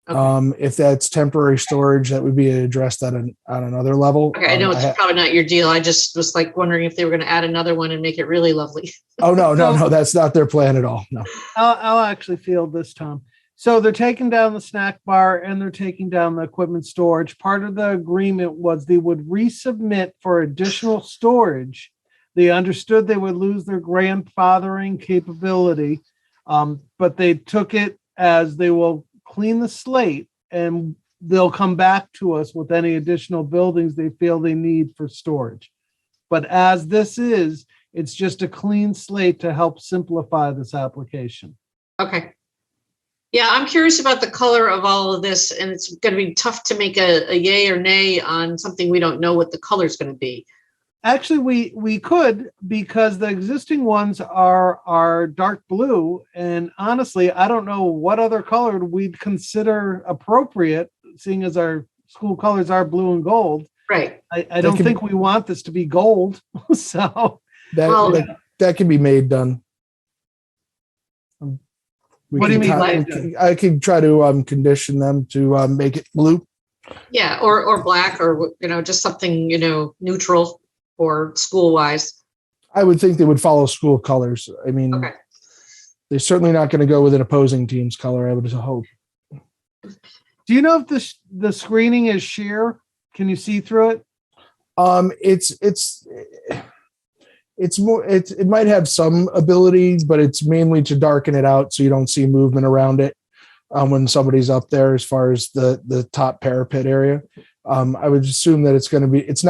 Okay. If that's temporary storage, that would be addressed on another level. Okay, I know it's probably not your deal. I just was like wondering if they were going to add another one and make it really lovely. Oh, no, that's not their plan at all. No. I'll actually field this, Tom. So they're taking down the snack bar and they're taking down the equipment storage. Part of the agreement was they would resubmit for additional storage. They understood they would lose their grandfathering capability, but they took it as they will clean the slate and they'll come back to us with any additional buildings they feel they need for storage. But as this is, it's just a clean slate to help simplify this application. Okay. Yeah, I'm curious about the color of all of this, and it's going to be tough to make a yay or nay on something we don't know what the color is going to be. Actually, we could, because the existing ones are dark blue, and honestly, I don't know what other color we'd consider appropriate, seeing as our school colors are blue and gold. Right. I don't think we want this to be gold, so that can be made done. What do you mean? I could try to condition them to make it blue. Yeah, or black, or just something neutral or school wise. I would think they would follow school colors. I mean, they're certainly not going to go with an opposing team's color, I would hope. Do you know if the screening is sheer? Can you see through it? It's more, it might have some ability, but it's mainly to darken it out so you don't see movement around it when somebody's up there, as far as the top parapet area. I would assume that it's going to be, it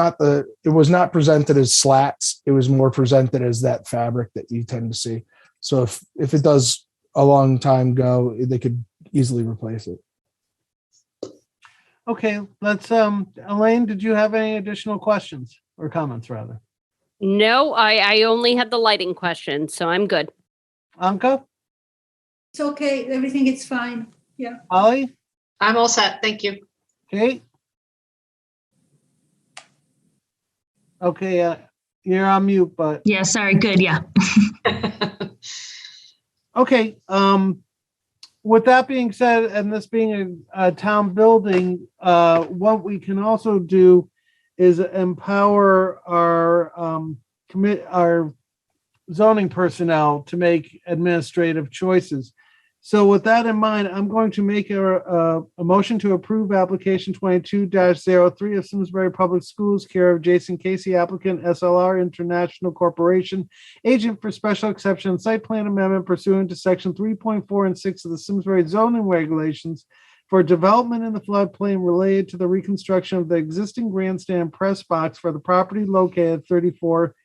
was not presented as slats. It was more presented as that fabric that you tend to see. So if it does a long time go, they could easily replace it. Okay, let's, Elaine, did you have any additional questions or comments rather? No, I only had the lighting question, so I'm good. Anka? It's okay. Everything is fine. Yeah. Holly? I'm all set. Thank you. Kate? Okay, you're on mute, but. Yeah, sorry. Good. Yeah. Okay. With that being said, and this being a town building, what we can also do is empower our zoning personnel to make administrative choices. So with that in mind, I'm going to make a motion to approve application 22-03 of Simsbury Public Schools, care of Jason Casey, applicant SLR International Corporation, agent for special exception site plan amendment pursuant to section 3.4 and 6 of the Simsbury zoning regulations for development in the floodplain related to the reconstruction of the existing grandstand press box for the property located at 34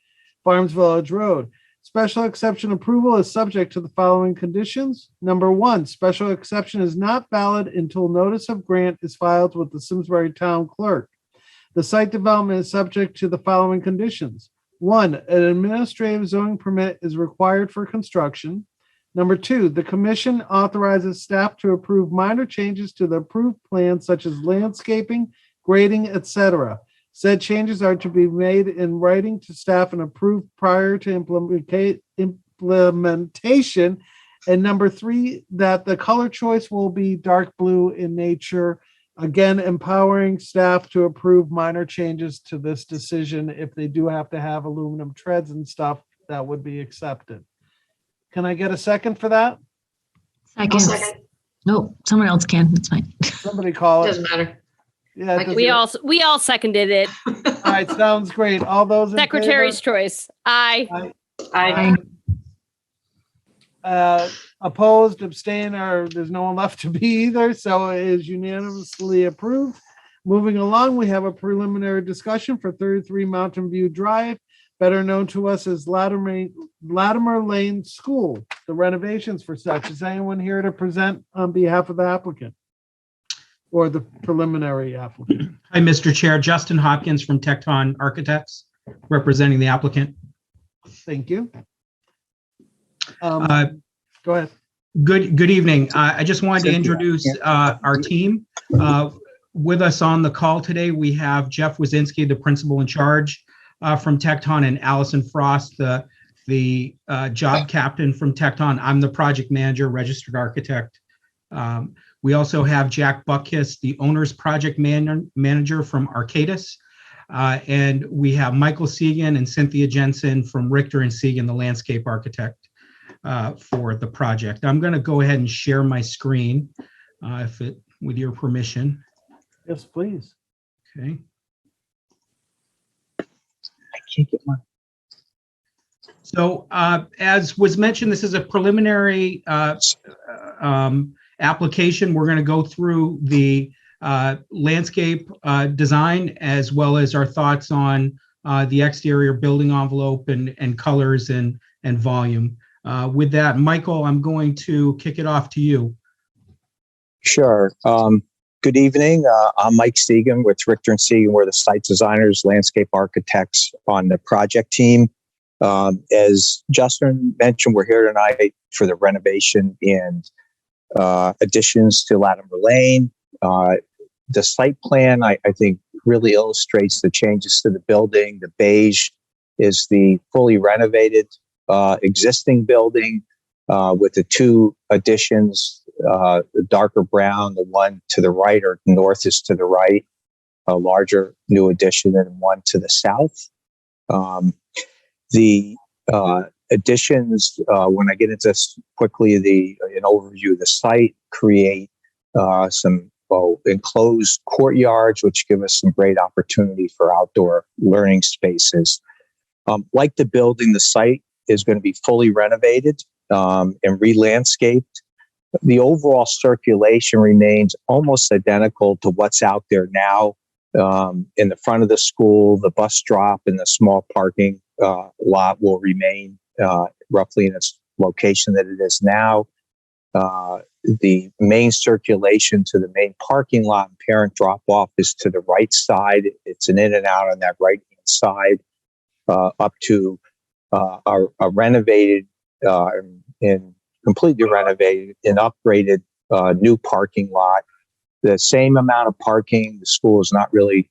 Farms Village Road. Special exception approval is subject to the following conditions. Number one, special exception is not valid until notice of grant is filed with the Simsbury Town Clerk. The site development is subject to the following conditions. One, an administrative zoning permit is required for construction. Number two, the commission authorizes staff to approve minor changes to the approved plan, such as landscaping, grading, etc. Said changes are to be made in writing to staff and approved prior to implementation. And number three, that the color choice will be dark blue in nature. Again, empowering staff to approve minor changes to this decision. If they do have to have aluminum treads and stuff, that would be accepted. Can I get a second for that? Second. No, someone else can. It's fine. Somebody call it. Doesn't matter. Yeah, it We doesn't- all seconded it. all right, sounds great. All those in Secretary's favor? choice. Aye. I Opposed, abstain, or there's no one left to be either, so it is unanimously approved. Moving along, we have a preliminary discussion for 33 Mountain View Drive, better known to us as Latimer Lane School, the renovations for such. Is anyone here to present on behalf of the applicant or the preliminary applicant? Hi, Mr. Chair. Justin Hopkins from Tecton Architects, representing the applicant. Thank you. Uh, Go ahead. Good evening. I just wanted to introduce our team. With us on the call today, we have Jeff Wazinski, the principal in charge from Tecton, and Allison Frost, the job captain from Tecton. I'm the project manager, registered architect. We also have Jack Buckhis, the owner's project manager from Arcadis. And we have Michael Segan and Cynthia Jensen from Richter and Segan, the landscape architect for the project. I'm going to go ahead and share my screen with your permission. Yes, please. Okay. I can't get mine. So as was mentioned, this is a preliminary application. We're going to go through the landscape design as well as our thoughts on the exterior building envelope and colors and volume. With that, Michael, I'm going to kick it off to you. Sure. Good evening. I'm Mike Segan with Richter and Segan. We're the site designers, landscape architects on the project team. As Justin mentioned, we're here tonight for the renovation and additions to Latimer Lane. The site plan, I think, really illustrates the changes to the building. The beige is the fully renovated existing building with the two additions, the darker brown, the one to the right or north is to the right, a larger new addition, and one to the south. The additions, when I get into this quickly, an overview of the site, create some enclosed courtyards, which give us some great opportunity for outdoor learning spaces. Like the building, the site is going to be fully renovated and re-landscaped. The overall circulation remains almost identical to what's out there now. In the front of the school, the bus drop and the small parking lot will remain roughly in its location that it is now. The main circulation to the main parking lot and parent drop-off is to the right side. It's an in and out on that right-hand side up to a renovated and completely renovated and upgraded new parking lot. The same amount of parking. The school is not really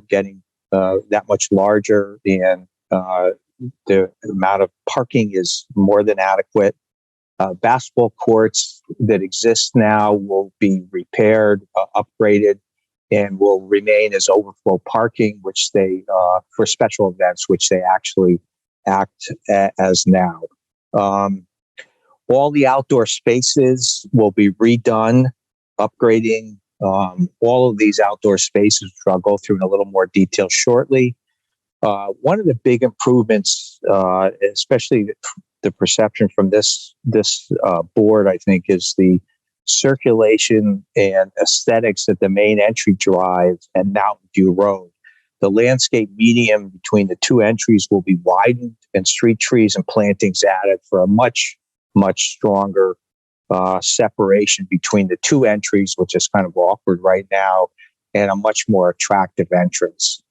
getting that much larger, and the amount of parking is more than adequate. Basketball courts that exist now will be repaired, upgraded, and will remain as overflow parking, which they for special events, which they actually act as now. All the outdoor spaces will be redone, upgrading all of these outdoor spaces, which I'll go through in a little more detail shortly. One of the big improvements, especially the perception from this board, I think, is the circulation and aesthetics at the main entry drive and Mountain View Road. The landscape medium between the two entries will be widened and street trees and plantings added for a much stronger separation between the two entries, which is kind of awkward right now, and a much more attractive entrance.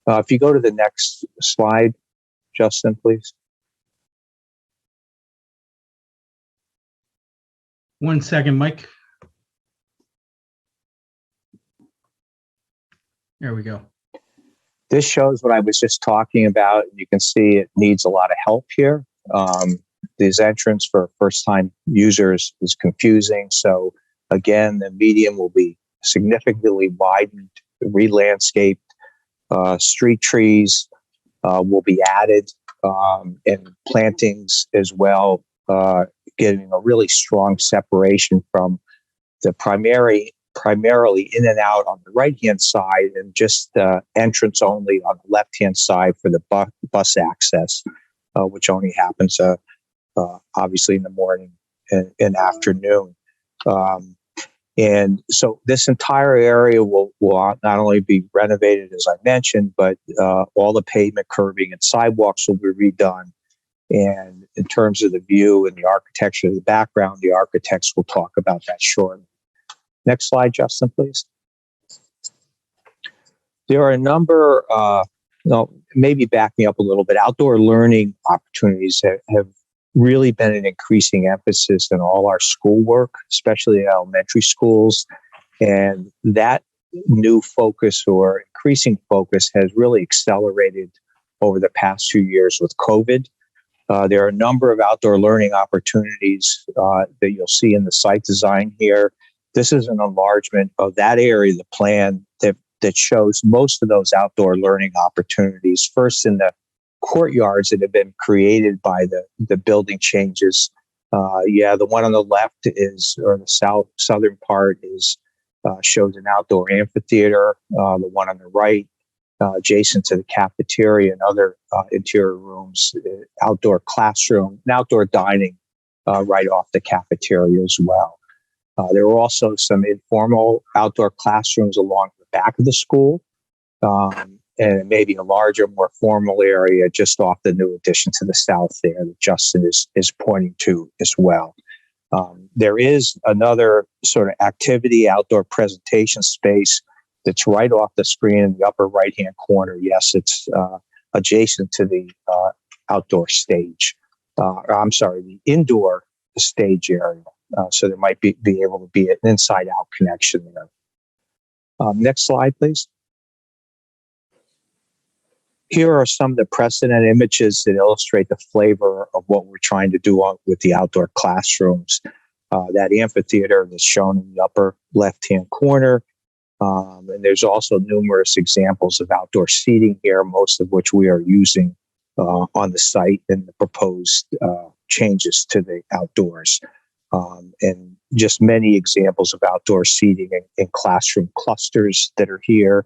If you go to the next slide, Justin, please. 1 second, Mike. There we go. This shows what I was just talking about. You can see it needs a lot of help here. This entrance for first-time users is confusing. So again, the medium will be significantly widened, re-landscaped. Street trees will be added, and plantings as well, getting a really strong separation from the primarily in and out on the right-hand side, and just entrance only on the left-hand side for the bus access, which only happens obviously in the morning and afternoon. And so this entire area will not only be renovated, as I mentioned, but all the pavement, curbing, and sidewalks will be redone. And in terms of the view and the architecture of the background, the architects will talk about that shortly. Next slide, Justin, please. There are a number, maybe backing up a little bit, outdoor learning opportunities have really been an increasing emphasis in all our schoolwork, especially elementary schools. And that new focus or increasing focus has really accelerated over the past few years with COVID. There are a number of outdoor learning opportunities that you'll see in the site design here. This is an enlargement of that area of the plan that shows most of those outdoor learning opportunities. First, in the courtyards that have been created by the building changes. The one on the left or the southern part shows an outdoor amphitheater. The one on the right, adjacent to the cafeteria and other interior rooms, outdoor classroom and outdoor dining right off the cafeteria as well. There are also some informal outdoor classrooms along the back of the school, and maybe a larger, more formal area just off the new addition to the south there that Justin is pointing to as well. There is another sort of activity outdoor presentation space that's right off the screen in the upper right-hand corner. Yes, it's adjacent to the outdoor stage. The indoor stage area. So there might be able to be an inside-out connection there. Next slide, please. Here are some of the precedent images that illustrate the flavor of what we're trying to do with the outdoor classrooms. That amphitheater is shown in the upper left-hand corner. And there's also numerous examples of outdoor seating here, most of which we are using on the site in the proposed changes to the outdoors. And just many examples of outdoor seating and classroom clusters that are here,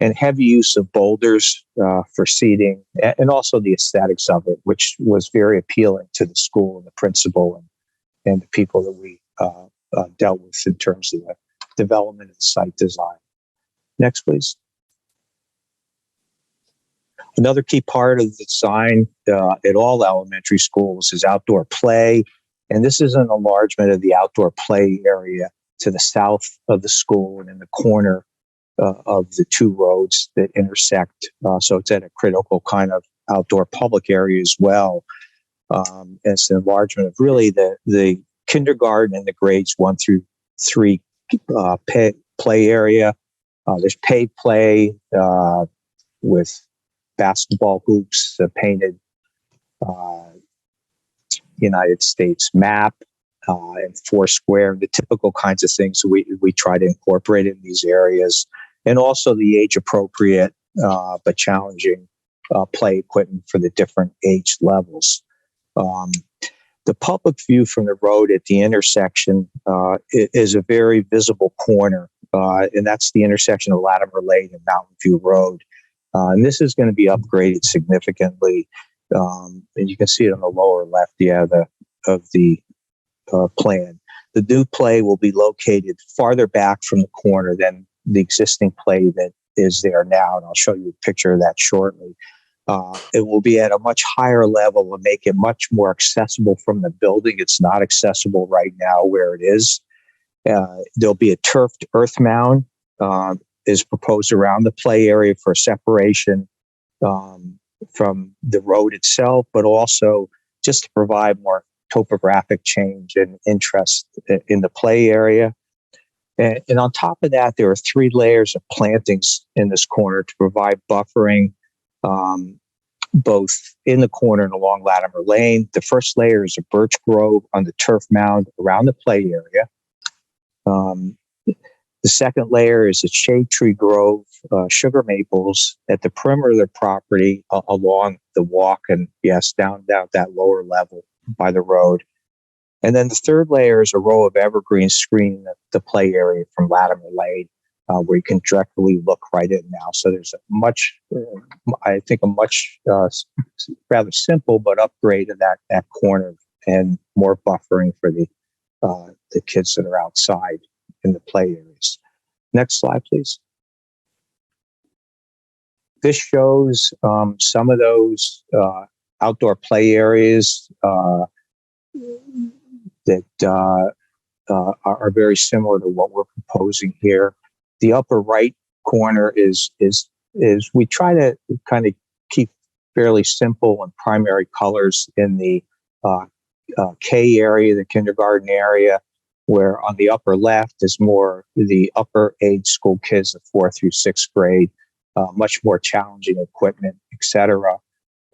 and heavy use of boulders for seating, and also the aesthetics of it, which was very appealing to the school and the principal and the people that we dealt with in terms of the development of the site design. Next, please. Another key part of the design at all elementary schools is outdoor play. And this is an enlargement of the outdoor play area to the south of the school and in the corner of the two roads that intersect. So it's at a critical kind of outdoor public area as well. It's an enlargement of really the kindergarten and the grades 1 through 3 play area. There's paid play with basketball hoops, painted United States map, and Foursquare, the typical kinds of things we try to incorporate in these areas, and also the age-appropriate but challenging play equipment for the different age levels. The public view from the road at the intersection is a very visible corner, and that's the intersection of Latimer Lane and Mountain View Road. And this is going to be upgraded significantly. And you can see it on the lower left, of the plan. The new play will be located farther back from the corner than the existing play that is there now, and I'll show you a picture of that shortly. It will be at a much higher level and make it much more accessible from the building. It's not accessible right now where it is. There'll be a turfed earth mound is proposed around the play area for separation from the road itself, but also just to provide more topographic change and interest in the play area. And on top of that, there are 3 layers of plantings in this corner to provide buffering, both in the corner and along Latimer Lane. The first layer is a birch grove on the turf mound around the play area. The second layer is a shade tree grove, sugar maples at the perimeter of the property along the walk and yes, down that lower level by the road. And then the third layer is a row of evergreens screening the play area from Latimer Lane, where you can directly look right in now. So there's a much rather simple but upgrade of that corner and more buffering for the kids that are outside in the play areas. Next slide, please. This shows some of those outdoor play areas that are very similar to what we're proposing here. The upper right corner is we try to kind of keep fairly simple and primary colors in the K area, the kindergarten area, where on the upper left is more the upper age school kids of 4th through 6th grade, much more challenging equipment, etc.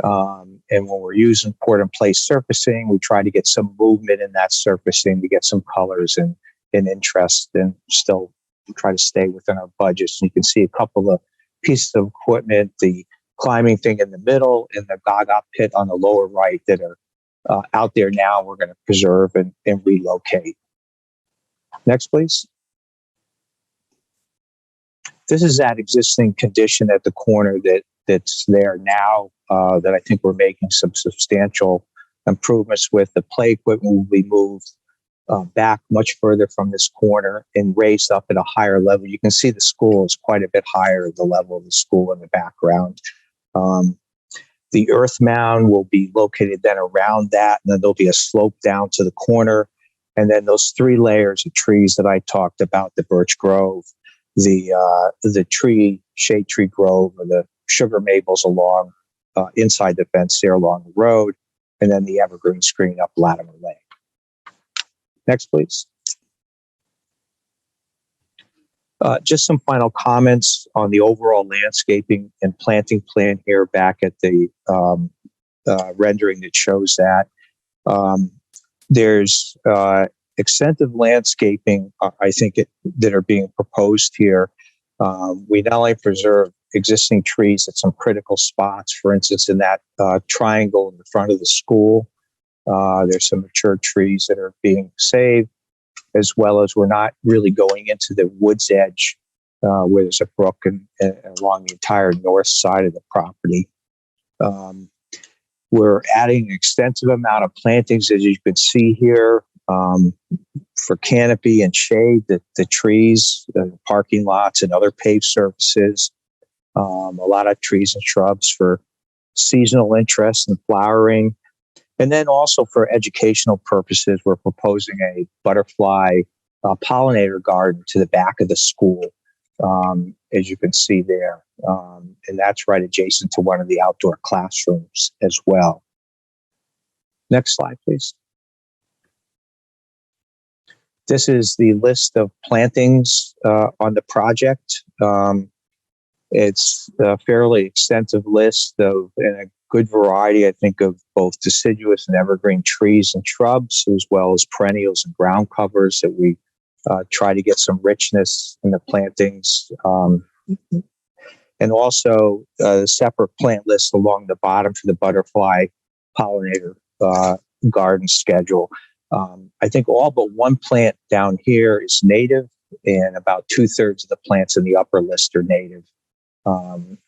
And when we're using port and place surfacing, we try to get some movement in that surfacing to get some colors and interest, and still try to stay within our budgets. And you can see a couple of pieces of equipment, the climbing thing in the middle and the Gaga pit on the lower right that are out there now. We're going to preserve and relocate. Next, please. This is that existing condition at the corner that's there now that I think we're making some substantial improvements with. The play equipment will be moved back much further from this corner and raised up at a higher level. You can see the school is quite a bit higher, the level of the school in the background. The earth mound will be located then around that, and then there'll be a slope down to the corner. And then those 3 layers of trees that I talked about, the birch grove, the shade tree grove, or the sugar maples along inside the fence there along the road, and then the evergreen screen up Latimer Lane. Next, please. Just some final comments on the overall landscaping and planting plan here back at the rendering that shows that. There's extensive landscaping, I think, that are being proposed here. We not only preserve existing trees at some critical spots, for instance, in that triangle in the front of the school, there's some mature trees that are being saved, as well as we're not really going into the woods edge where there's a brook and along the entire north side of the property. We're adding an extensive amount of plantings, as you can see here, for canopy and shade, the trees, the parking lots, and other paved surfaces. A lot of trees and shrubs for seasonal interest and flowering. And then also for educational purposes, we're proposing a butterfly pollinator garden to the back of the school, as you can see there. And that's right adjacent to one of the outdoor classrooms as well. Next slide, please. This is the list of plantings on the project. It's a fairly extensive list and a good variety, I think, of both deciduous and evergreen trees and shrubs, as well as perennials and ground covers that we try to get some richness in the plantings. And also a separate plant list along the bottom for the butterfly pollinator garden schedule. I think all but one plant down here is native, and about 2/3 of the plants in the upper list are native.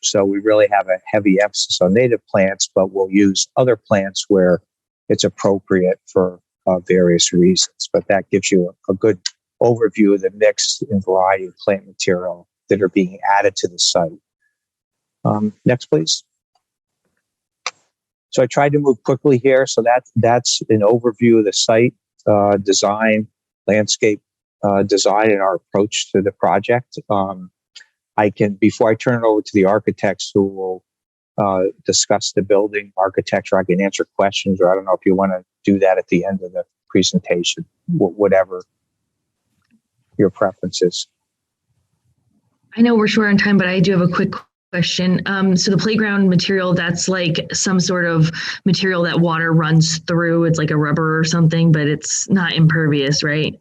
So we really have a heavy emphasis on native plants, but we'll use other plants where it's appropriate for various reasons. But that gives you a good overview of the mix and variety of plant material that are being added to the site. Next, please. So I tried to move quickly here. So that's an overview of the site design, landscape design, and our approach to the project. Before I turn it over to the architects who will discuss the building architecture, I can answer questions, or I don't know if you want to do that at the end of the presentation, whatever your preference is. I know we're short on time, but I do have a quick question. So the playground material, that's like some sort of material that water runs through. It's like a rubber or something, but it's not impervious, right?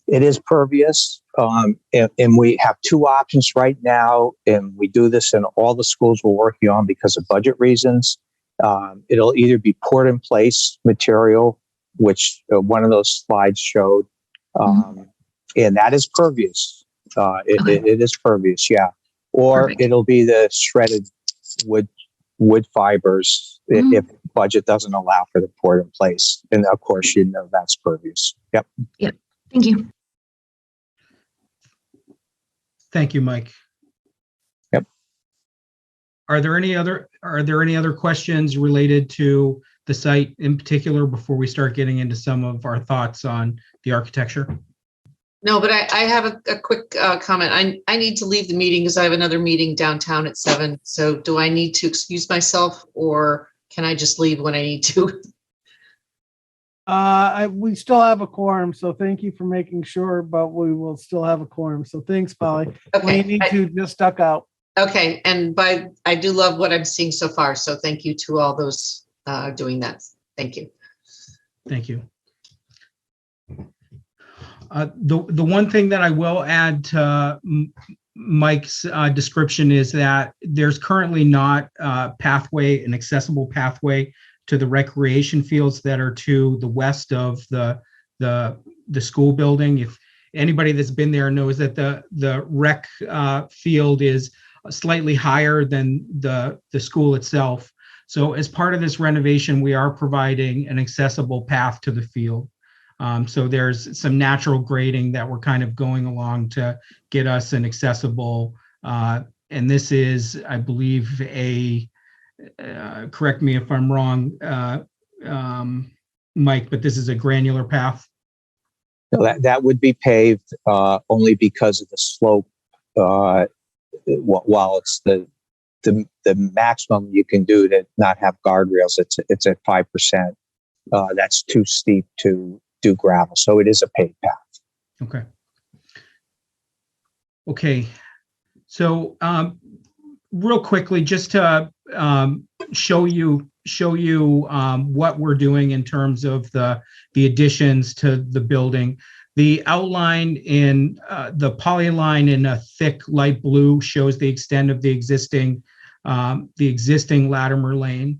It is pervious, and we have two options right now, and we do this in all the schools we're working on because of budget reasons. It'll either be poured in place material, which one of those slides showed, and that is pervious. It is pervious, yeah. Or Perfect. It'll be the shredded wood fibers if budget doesn't allow for the poured in place. And of course, that's pervious. Yep. Yep. Thank you. Thank you, Mike. Yep. Are there any other questions related to the site in particular before we start getting into some of our thoughts on the architecture? No, but I have a quick comment. I need to leave the meeting because I have another meeting downtown at 7. So do I need to excuse myself, or can I just leave when I need to? We still have a quorum, so thank you for making sure, but we will still have a quorum. So thanks, Polly. Okay. When you need to, just duck out. Okay, and I do love what I'm seeing so far. So thank you to all those doing that. Thank you. Thank you. The one thing that I will add to Mike's description is that there's currently not an accessible pathway to the recreation fields that are to the west of the school building. If anybody that's been there knows that the rec field is slightly higher than the school itself. So as part of this renovation, we are providing an accessible path to the field. So there's some natural grading that we're kind of going along to get us an accessible, and this is, I believe, correct me if I'm wrong, Mike, but this is a granular path. No, that would be paved only because of the slope. While it's the maximum you can do to not have guardrails, it's at 5%. That's too steep to do gravel, so it is a paved path. Okay. So real quickly, just to show you what we're doing in terms of the additions to the building. The outline in the polyline in a thick light blue shows the extent of the existing Latimer Lane.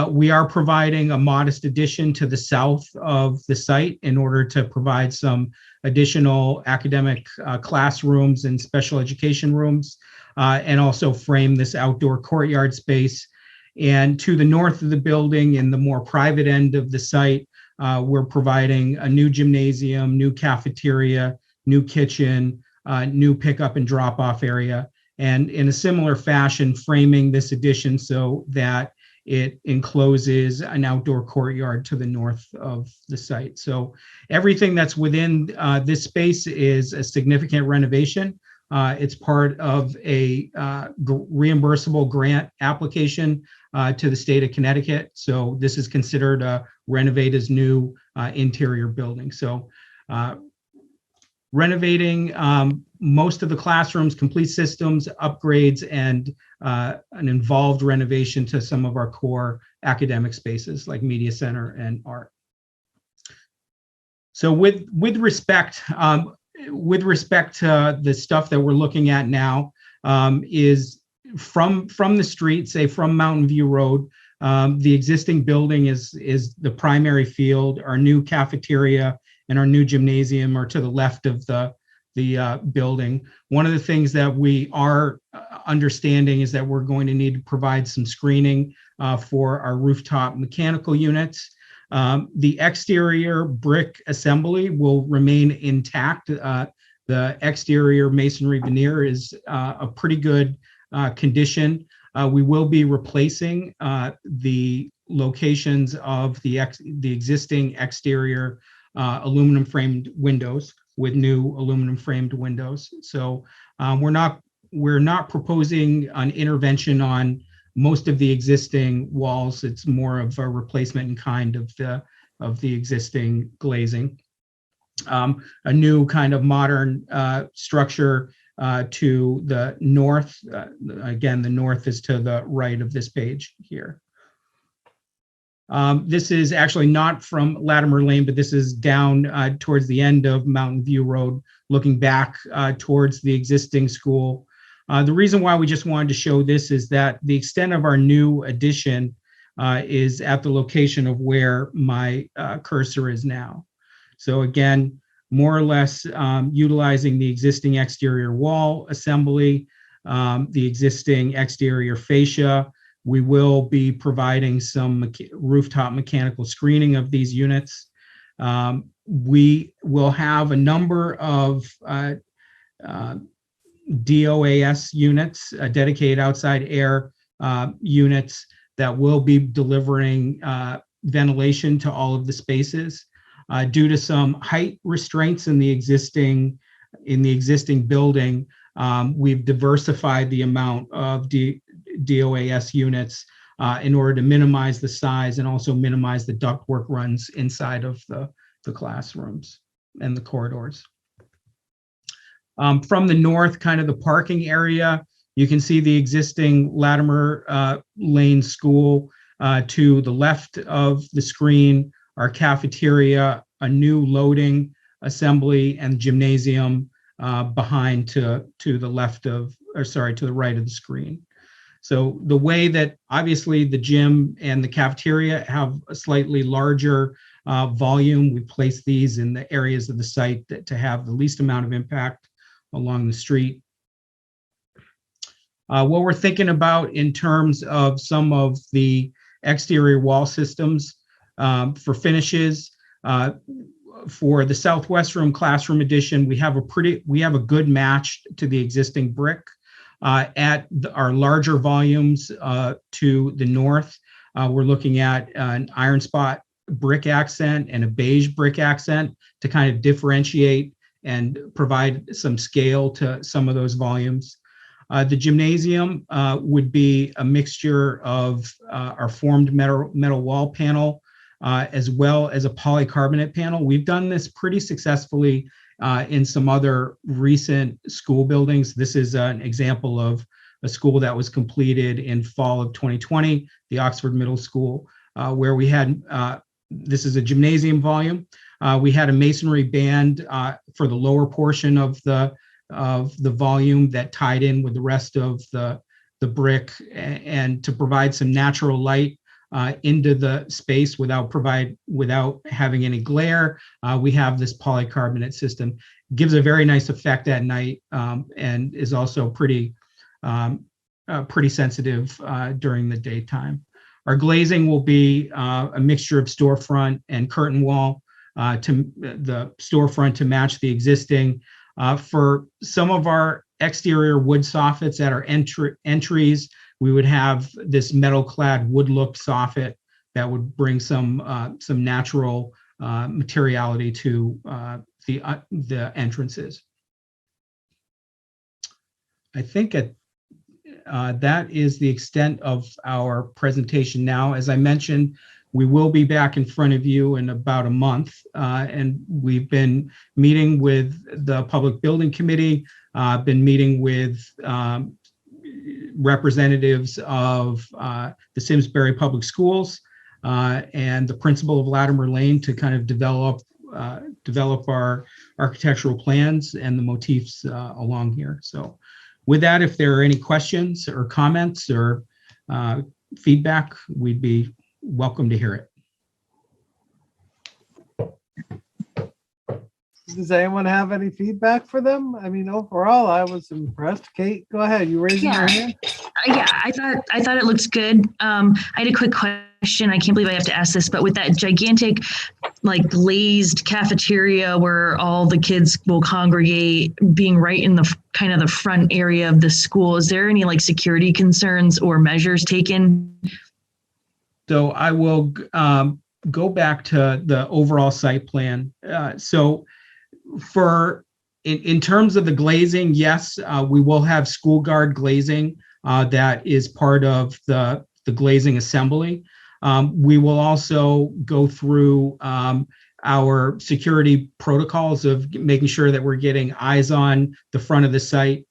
We are providing a modest addition to the south of the site in order to provide some additional academic classrooms and special education rooms, and also frame this outdoor courtyard space. And to the north of the building, in the more private end of the site, we're providing a new gymnasium, new cafeteria, new kitchen, new pickup and drop-off area, and in a similar fashion, framing this addition so that it encloses an outdoor courtyard to the north of the site. So everything that's within this space is a significant renovation. It's part of a reimbursable grant application to the state of Connecticut. So this is considered a renovate as new interior building. So renovating most of the classrooms, complete systems, upgrades, and an involved renovation to some of our core academic spaces like Media Center and art. So with respect to the stuff that we're looking at now, is from the street, say from Mountain View Road, the existing building is the primary field. Our new cafeteria and our new gymnasium are to the left of the building. One of the things that we are understanding is that we're going to need to provide some screening for our rooftop mechanical units. The exterior brick assembly will remain intact. The exterior masonry veneer is a pretty good condition. We will be replacing the locations of the existing exterior aluminum framed windows with new aluminum framed windows. So we're not proposing an intervention on most of the existing walls. It's more of a replacement in kind of the existing glazing. A new kind of modern structure to the north. Again, the north is to the right of this page here. This is actually not from Latimer Lane, but this is down towards the end of Mountain View Road, looking back towards the existing school. The reason why we just wanted to show this is that the extent of our new addition is at the location of where my cursor is now. So again, more or less utilizing the existing exterior wall assembly, the existing exterior fascia. We will be providing some rooftop mechanical screening of these units. We will have a number of DOAS units, dedicated outside air units that will be delivering ventilation to all of the spaces. Due to some height restraints in the existing building, we've diversified the amount of DOAS units in order to minimize the size and also minimize the ductwork runs inside of the classrooms and the corridors. From the north, kind of the parking area, you can see the existing Latimer Lane School. To the left of the screen, our cafeteria, a new loading assembly, and gymnasium behind to the left of, or sorry, to the right of the screen. So the way that obviously the gym and the cafeteria have a slightly larger volume, we place these in the areas of the site that to have the least amount of impact along the street. What we're thinking about in terms of some of the exterior wall systems for finishes, for the Southwest Room Classroom Edition, we have a good match to the existing brick. At our larger volumes to the north, we're looking at an iron spot brick accent and a beige brick accent to kind of differentiate and provide some scale to some of those volumes. The gymnasium would be a mixture of our formed metal wall panel as well as a polycarbonate panel. We've done this pretty successfully in some other recent school buildings. This is an example of a school that was completed in fall of 2020, the Oxford Middle School, where we had, this is a gymnasium volume. We had a masonry band for the lower portion of the volume that tied in with the rest of the brick, and to provide some natural light into the space without having any glare. We have this polycarbonate system. Gives a very nice effect at night and is also pretty sensitive during the daytime. Our glazing will be a mixture of storefront and curtain wall, to the storefront to match the existing. For some of our exterior wood soffits at our entries, we would have this metal clad wood look soffit that would bring some natural materiality to the entrances. I think that is the extent of our presentation now. As I mentioned, we will be back in front of you in about a month, and we've been meeting with the Public Building Committee, been meeting with representatives of the Simsbury Public Schools and the principal of Latimer Lane to kind of develop our architectural plans and the motifs along here. So with that, if there are any questions or comments or feedback, we'd be welcome to hear it. Does anyone have any feedback for them? I mean, overall, I was impressed. Kate, go ahead. You raising your hand? Yeah, I thought it looks good. I had a quick question question. I can't believe I have to ask this, but with that gigantic, like glazed cafeteria where all the kids will congregate, being right in the kind of the front area of the school, is there any like security concerns or measures taken? So I will go back to the overall site plan. So in terms of the glazing, yes, we will have school guard glazing that is part of the glazing assembly. We will also go through our security protocols of making sure that we're getting eyes on the front of the site.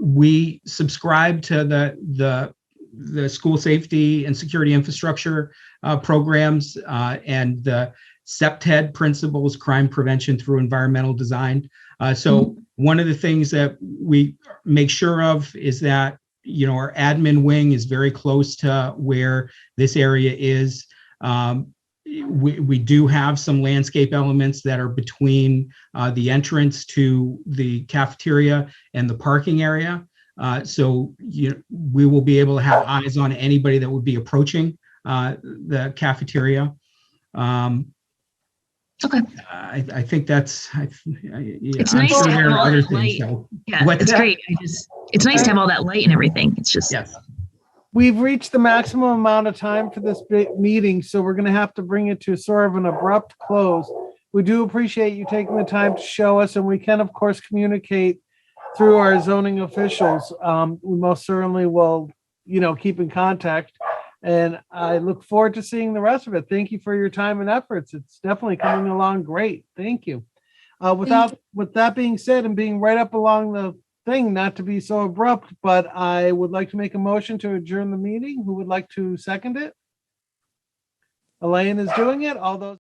We subscribe to the school safety and security infrastructure programs and the CPTED principles, crime prevention through environmental design. So one of the things that we make sure of is that, you know, our admin wing is very close to where this area is. We do have some landscape elements that are between the entrance to the cafeteria and the parking area. So we will be able to have eyes on anybody that would be approaching the cafeteria. Okay. I think that's. It's I'm nice sure to there have are all other that things. light. So, Yeah, what's it's that? great. It's nice to have all that light and everything. It's just. Yes. We've reached the maximum amount of time for this meeting, so we're going to have to bring it to sort of an abrupt close. We do appreciate you taking the time to show us, and we can, of course, communicate through our zoning officials. We most certainly will, keep in contact, and I look forward to seeing the rest of it. Thank you for your time and efforts. It's definitely coming along great. Thank you. With that being said, and being right up along the thing, not to be so abrupt, but I would like to make a motion to adjourn the meeting. Who would like to second it? Elaine is doing it. All those